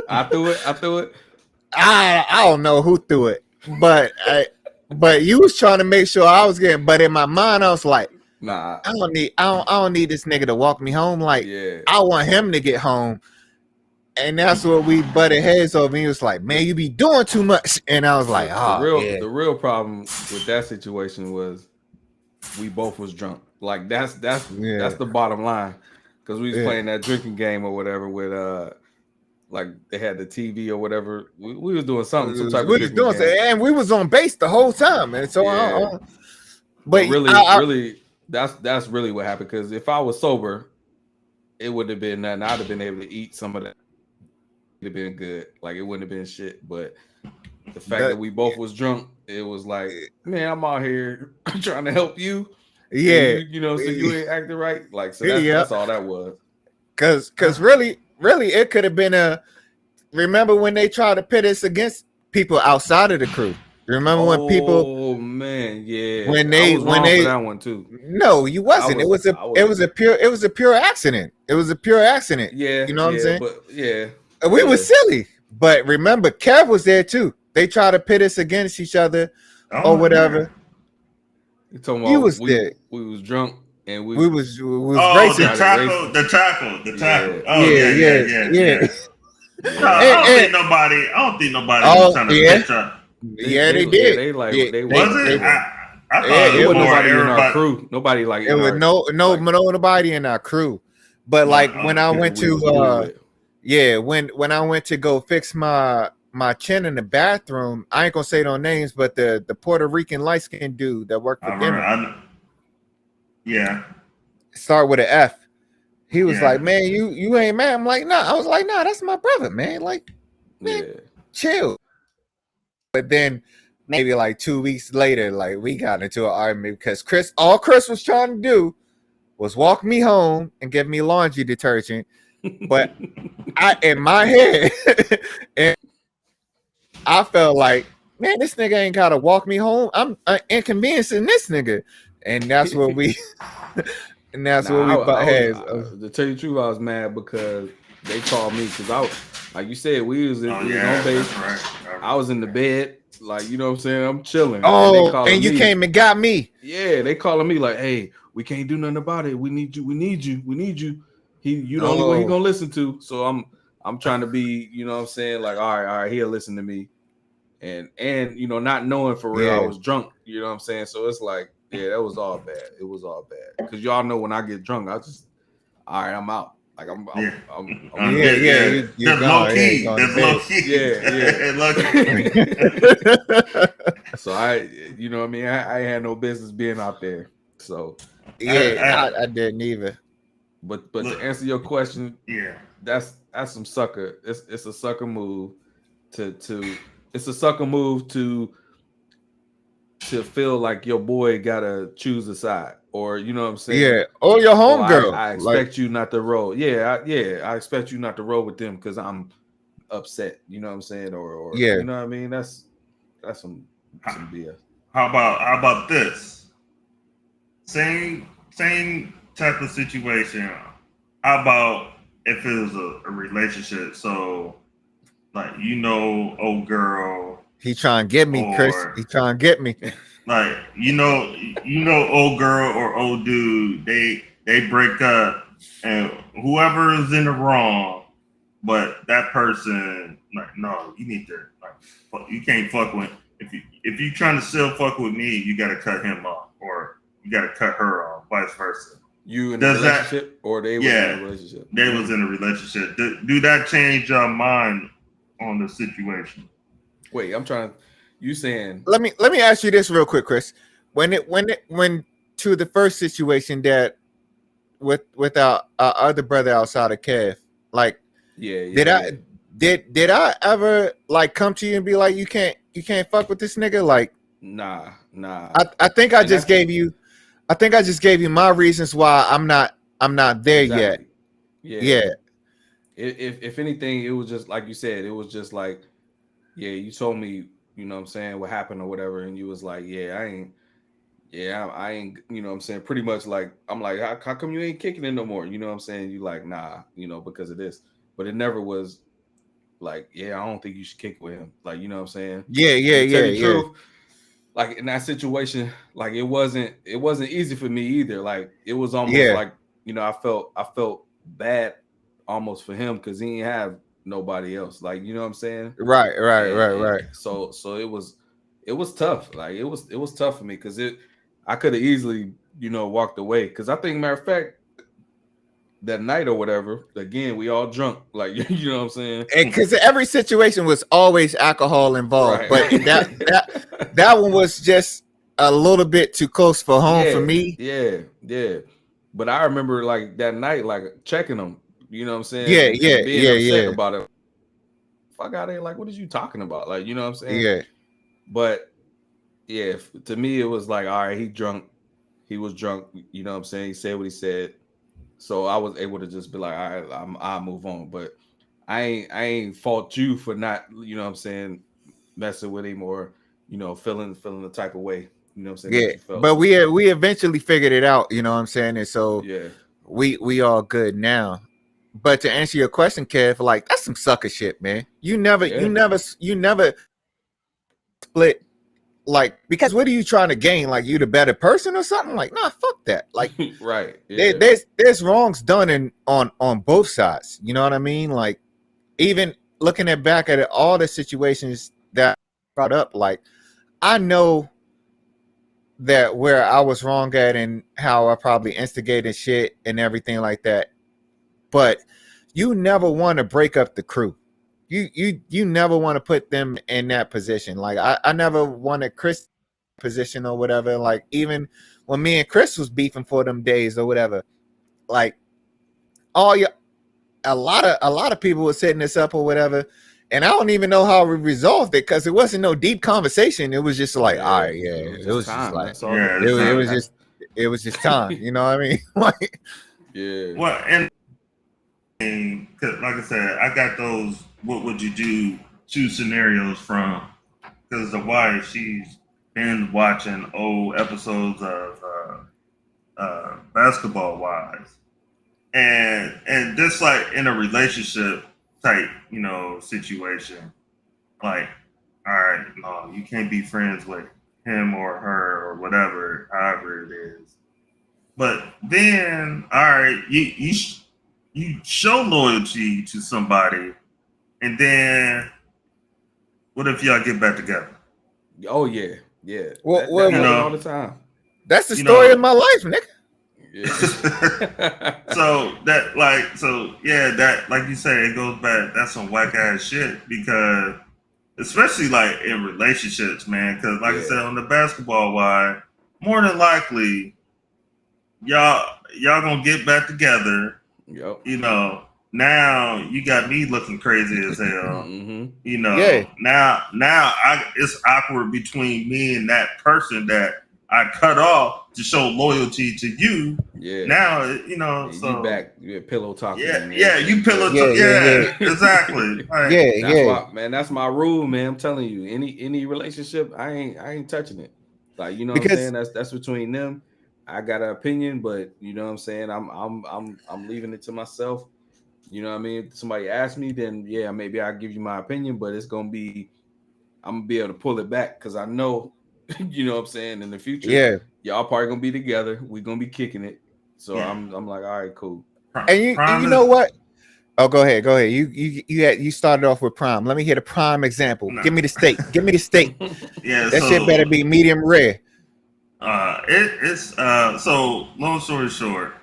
I threw it. I don't know who threw it, but you was trying to make sure I was getting. But in my mind, I was like, nah, I don't need this nigga to walk me home. Like, I want him to get home, and that's what we butted heads over. He was like, man, you be doing too much, and I was like, the real problem with that situation was we both was drunk. Like that's the bottom line, because we was playing that drinking game or whatever with like they had the TV or whatever. We was doing something. Some type of drinking game. And we was on base the whole time. And so, but really, that's really what happened. Because if I was sober, it would have been nothing. I'd have been able to eat some of that. It'd have been good. Like it wouldn't have been shit. But the fact that we both was drunk, it was like, man, I'm out here trying to help you. Yeah, you know, so you ain't acting right. Like so, that's all that was. Because really, it could have been remember when they tried to pit us against people outside of the crew? Remember when people? Oh man, yeah. When they for that one too. No, you wasn't. It was a pure accident. It was a pure accident. Yeah, you know what I'm saying? But we was silly. But remember, Kev was there too. They tried to pit us against each other or whatever. You talking about he was there. We was drunk. And we was racing. The tackle. Oh yeah. No, I don't think nobody was trying to pitch up. Yeah, they did. They was it? I thought it was nobody in our crew. Nobody like it was nobody in our crew. But like when I went to when I went to go fix my chin in the bathroom, I ain't gonna say no names, but the Puerto Rican light skinned dude that worked for Grinner. Yeah. Start with an F. He was like, man, you ain't mad. I'm like, nah. I was like, nah, that's my brother, man. Like, man, chill. But then maybe like 2 weeks later, like we got into an argument because all Chris was trying to do was walk me home and give me laundry detergent. But in my head, and I felt like, man, this nigga ain't gotta walk me home. I'm inconveniencing this nigga. And that's what we, and that's what we butt heads. To tell you the truth, I was mad because they called me because I was, like you said, we was on base. That's right. I was in the bed, like, you know what I'm saying? I'm chilling. Oh, and you came and got me. Yeah, they calling me like, hey, we can't do nothing about it. We need you. You the only one he gonna listen to. So I'm trying to be, you know what I'm saying? Like, all right, he'll listen to me. And you know, not knowing for real, I was drunk, you know what I'm saying? So it's like, yeah, that was all bad. It was all bad. Because y'all know when I get drunk, I just, all right, I'm out. Like I'm You're that's low key. That's low key. So you know what I mean? I had no business being out there. So I didn't either. But to answer your question, that's some sucker. It's a sucker move to feel like your boy gotta choose a side, or you know what I'm saying? Yeah, or your homegirl. I expect you not to roll. I expect you not to roll with them because I'm upset. You know what I'm saying? Or you know what I mean? That's some BS. How about this? Same type of situation. How about if it was a relationship? So, like, you know, old girl. He trying to get me, Chris. He trying to get me. Like, you know, old girl or old dude, they break up, and whoever is in the wrong, but that person, like, no, you need to, like, you can't fuck with. If you trying to still fuck with me, you got to cut him off, or you got to cut her off, vice versa. You in a relationship, or they was in a relationship? They was in a relationship. Do that change your mind on the situation? Wait, I'm trying. You saying? Let me ask you this real quick, Chris. When to the first situation that with our other brother outside of Kev, like, did I ever like come to you and be like, you can't fuck with this nigga? Like, nah. I think I just gave you my reasons why I'm not there yet. Yeah. If anything, it was just like you said. It was just like, yeah, you told me, you know what I'm saying, what happened or whatever, and you was like, I ain't, you know what I'm saying, pretty much like, I'm like, how come you ain't kicking it no more? You know what I'm saying? You like, nah, you know, because of this. But it never was like, I don't think you should kick with him. Like, you know what I'm saying? Yeah. Truth, like in that situation, like it wasn't easy for me either. Like it was almost like, you know, I felt bad almost for him because he didn't have nobody else. Like, you know what I'm saying? Right. So it was tough. Like it was tough for me because I could have easily, you know, walked away. Because I think, matter of fact, that night or whatever, again, we all drunk. Like, you know what I'm saying? Because every situation was always alcohol involved, right. But that one was just a little bit too close for home for me. Yeah. But I remember like that night, like checking him. You know what I'm saying? Being upset about it. Fuck out of here! Like, what is you talking about? Like, you know what I'm saying? Yeah. But yeah, to me, it was like, all right, he was drunk. You know what I'm saying? He said what he said. So I was able to just be like, all right, I'll move on. But I ain't fault you for not, you know what I'm saying, messing with him or, you know, feeling the type of way. You know what I'm saying? Yeah. But we eventually figured it out, you know what I'm saying? And so we all good now. But to answer your question, Kev, like, that's some sucker shit, man. You never split, like, because what are you trying to gain? Like, you the better person or something? Like, nah, fuck that. Like, right. Yeah. There's wrongs done on both sides. You know what I mean? Like, even looking back at all the situations that I brought up, like, I know that where I was wrong at and how I probably instigated shit and everything like that. But you never want to break up the crew. You never want to put them in that position. Like, I never wanted Chris position or whatever. Like, even when me and Chris was beefing for them days or whatever, like, a lot of people were setting this up or whatever, and I don't even know how we resolved it because it wasn't no deep conversation. It was just like, all right, it was time. Just like, it was just time. You know what I mean? Like, well, and like I said, I got those what would you do 2 scenarios from, because the wife, she's been watching old episodes of Basketball Wives, and just like in a relationship type, situation, like, all right, no, you can't be friends with him or her or whatever, however it is. But then, all right, you show loyalty to somebody, and then what if y'all get back together? Oh yeah. Well, That happens all the time. That's the story of my life, Nick. Yeah. So that like you say, it goes back. That's some whack ass shit, because especially like in relationships, man. Because like I said, on the basketball wide, more than likely, y'all gonna get back together. Yep. Now you got me looking crazy as hell. Mm-hmm. Now it's awkward between me and that person that I cut off to show loyalty to you. Yeah. Now, so you back, you're pillow talking. Yeah, you pillow talk. Yeah, exactly. Like, that's why, man. That's my rule, man. I'm telling you, any relationship, I ain't touching it. Like, what I'm saying? That's between them. I got an opinion, but you know what I'm saying? I'm leaving it to myself. You know what I mean? If somebody asks me, then yeah, maybe I'll give you my opinion, but it's gonna be, I'm gonna be able to pull it back because I know, you know what I'm saying, in the future, y'all probably gonna be together. We're gonna be kicking it. So I'm like, all right, cool. And you know what? Oh, go ahead. You started off with prime. Let me hear the prime example. No. Give me the steak. Yeah, that shit better be medium rare. It's so long story short,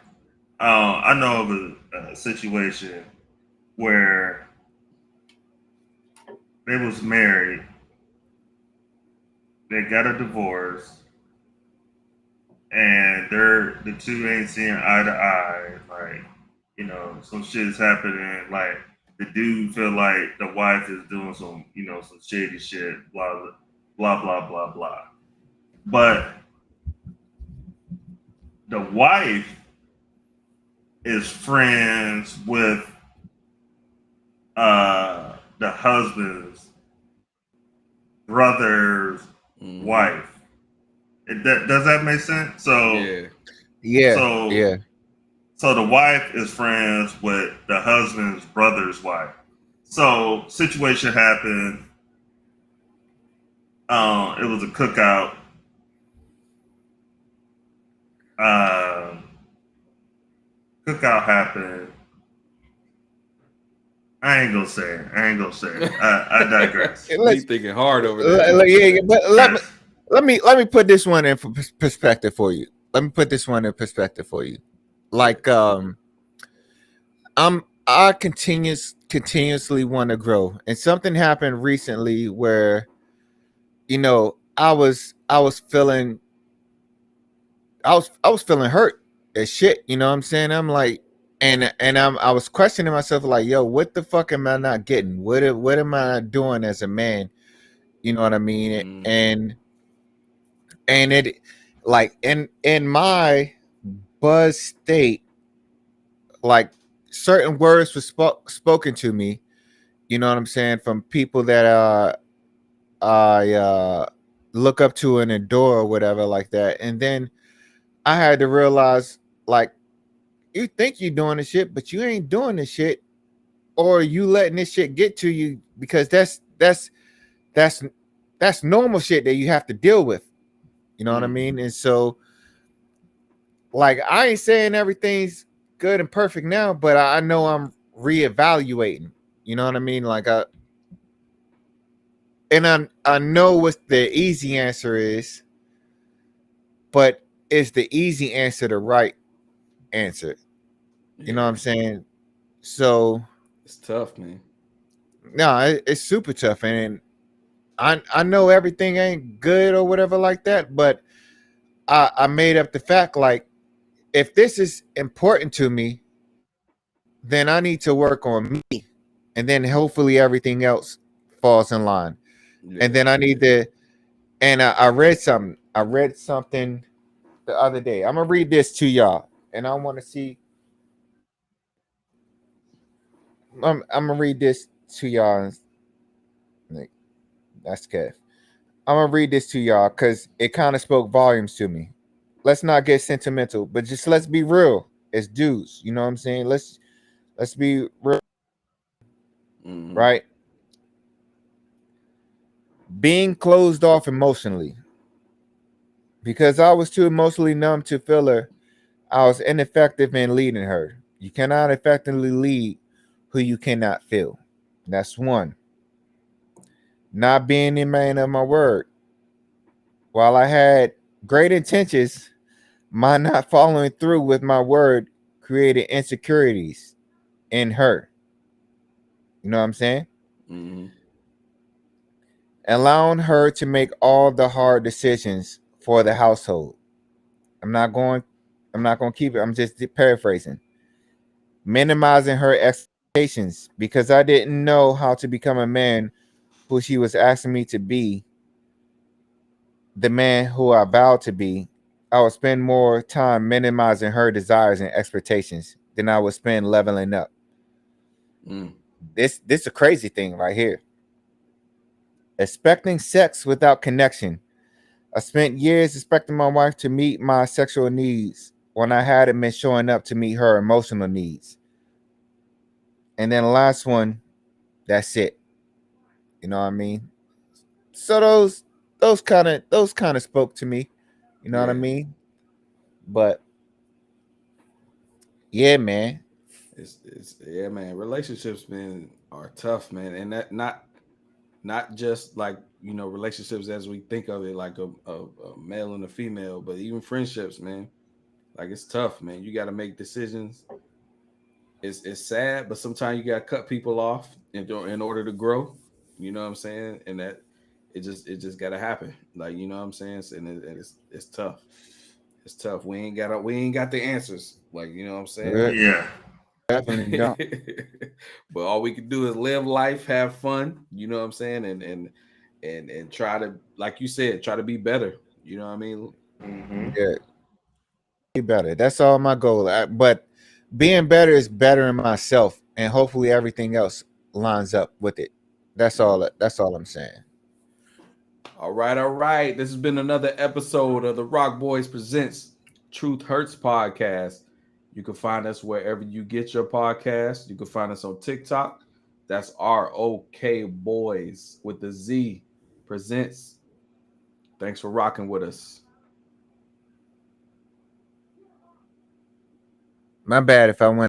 I know of a situation where they was married, they got a divorce, and the two ain't seeing eye to eye. Like, some shit's happening. Like, the dude feel like the wife is doing some shady shit, blah blah blah blah blah. But the wife is friends with the husband's brother's wife. Does that make sense? So So the wife is friends with the husband's brother's wife. So situation happened. It was a cookout. Cookout happened. I ain't gonna say it. I digress. He's thinking hard over there. But let me put this one in perspective for you. Like, I continuously want to grow, and something happened recently where, I was feeling hurt as shit. You know what I'm saying? I'm like, and I was questioning myself, like, yo, what the fuck am I not getting? What am I not doing as a man? You know what I mean? And it, like, in my buzz state, like, certain words were spoken to me, you know what I'm saying, from people that I look up to and adore or whatever like that. And then I had to realize, like, you think you're doing the shit, but you ain't doing the shit, or you letting this shit get to you, because that's normal shit that you have to deal with. You know what I mean? And so, like, I ain't saying everything's good and perfect now, but I know I'm reevaluating. You know what I mean? Like, I know what the easy answer is, but is the easy answer the right answer? You know what I'm saying? So it's tough, man. No, it's super tough, and I know everything ain't good or whatever like that, but I made up the fact, like, if this is important to me, then I need to work on me, and then hopefully everything else falls in line. And then I need to, and I read something. I read something the other day. I'm gonna read this to y'all, and I want to see. I'm gonna read this to y'all. That's Kev. I'm gonna read this to y'all because it kind of spoke volumes to me. Let's not get sentimental, but just let's be real. as dudes. You know what I'm saying? Let's be real, Mm-hmm. right? Being closed off emotionally. Because I was too emotionally numb to feel her, I was ineffective in leading her. You cannot effectively lead who you cannot feel. That's one. Not being a man of my word. While I had great intentions, my not following through with my word created insecurities in her. You know what I'm saying? Mm-hmm. Allowing her to make all the hard decisions for the household. I'm not going to keep it. I'm just paraphrasing. Minimizing her expectations because I didn't know how to become a man who she was asking me to be, the man who I vowed to be. I would spend more time minimizing her desires and expectations than I would spend leveling up. Mm. This is a crazy thing right here. Expecting sex without connection. I spent years expecting my wife to meet my sexual needs when I hadn't been showing up to meet her emotional needs. And then the last one, that's it. You know what I mean? So those kind of spoke to me. You know what I Yeah. mean? But yeah, man. It's yeah, man. Relationships, man, are tough, man, and that not just like relationships as we think of it, like a male and a female, but even friendships, man. Like it's tough, man. You got to make decisions. It's sad, but sometimes you got to cut people off in order to grow. You know what I'm saying? And that it just got to happen. Like you know what I'm saying? And it's tough. It's tough. We ain't got the answers. Like you know what I'm saying? Yeah. Definitely don't. But all we can do is live life, have fun. You know what I'm saying? And try to, like you said, try to be better. You know what I mean? Mm-hmm. Yeah, be better. That's all my goal. But being better is bettering myself, and hopefully everything else lines up with it. That's Mm. all. That's all I'm saying. All right, all right. This has been another episode of the Rock Boys Presents Truth Hurts podcast. You can find us wherever you get your podcast. You can find us on TikTok. That's ROK Boys with the Z presents. Thanks for rocking with us. My bad if I went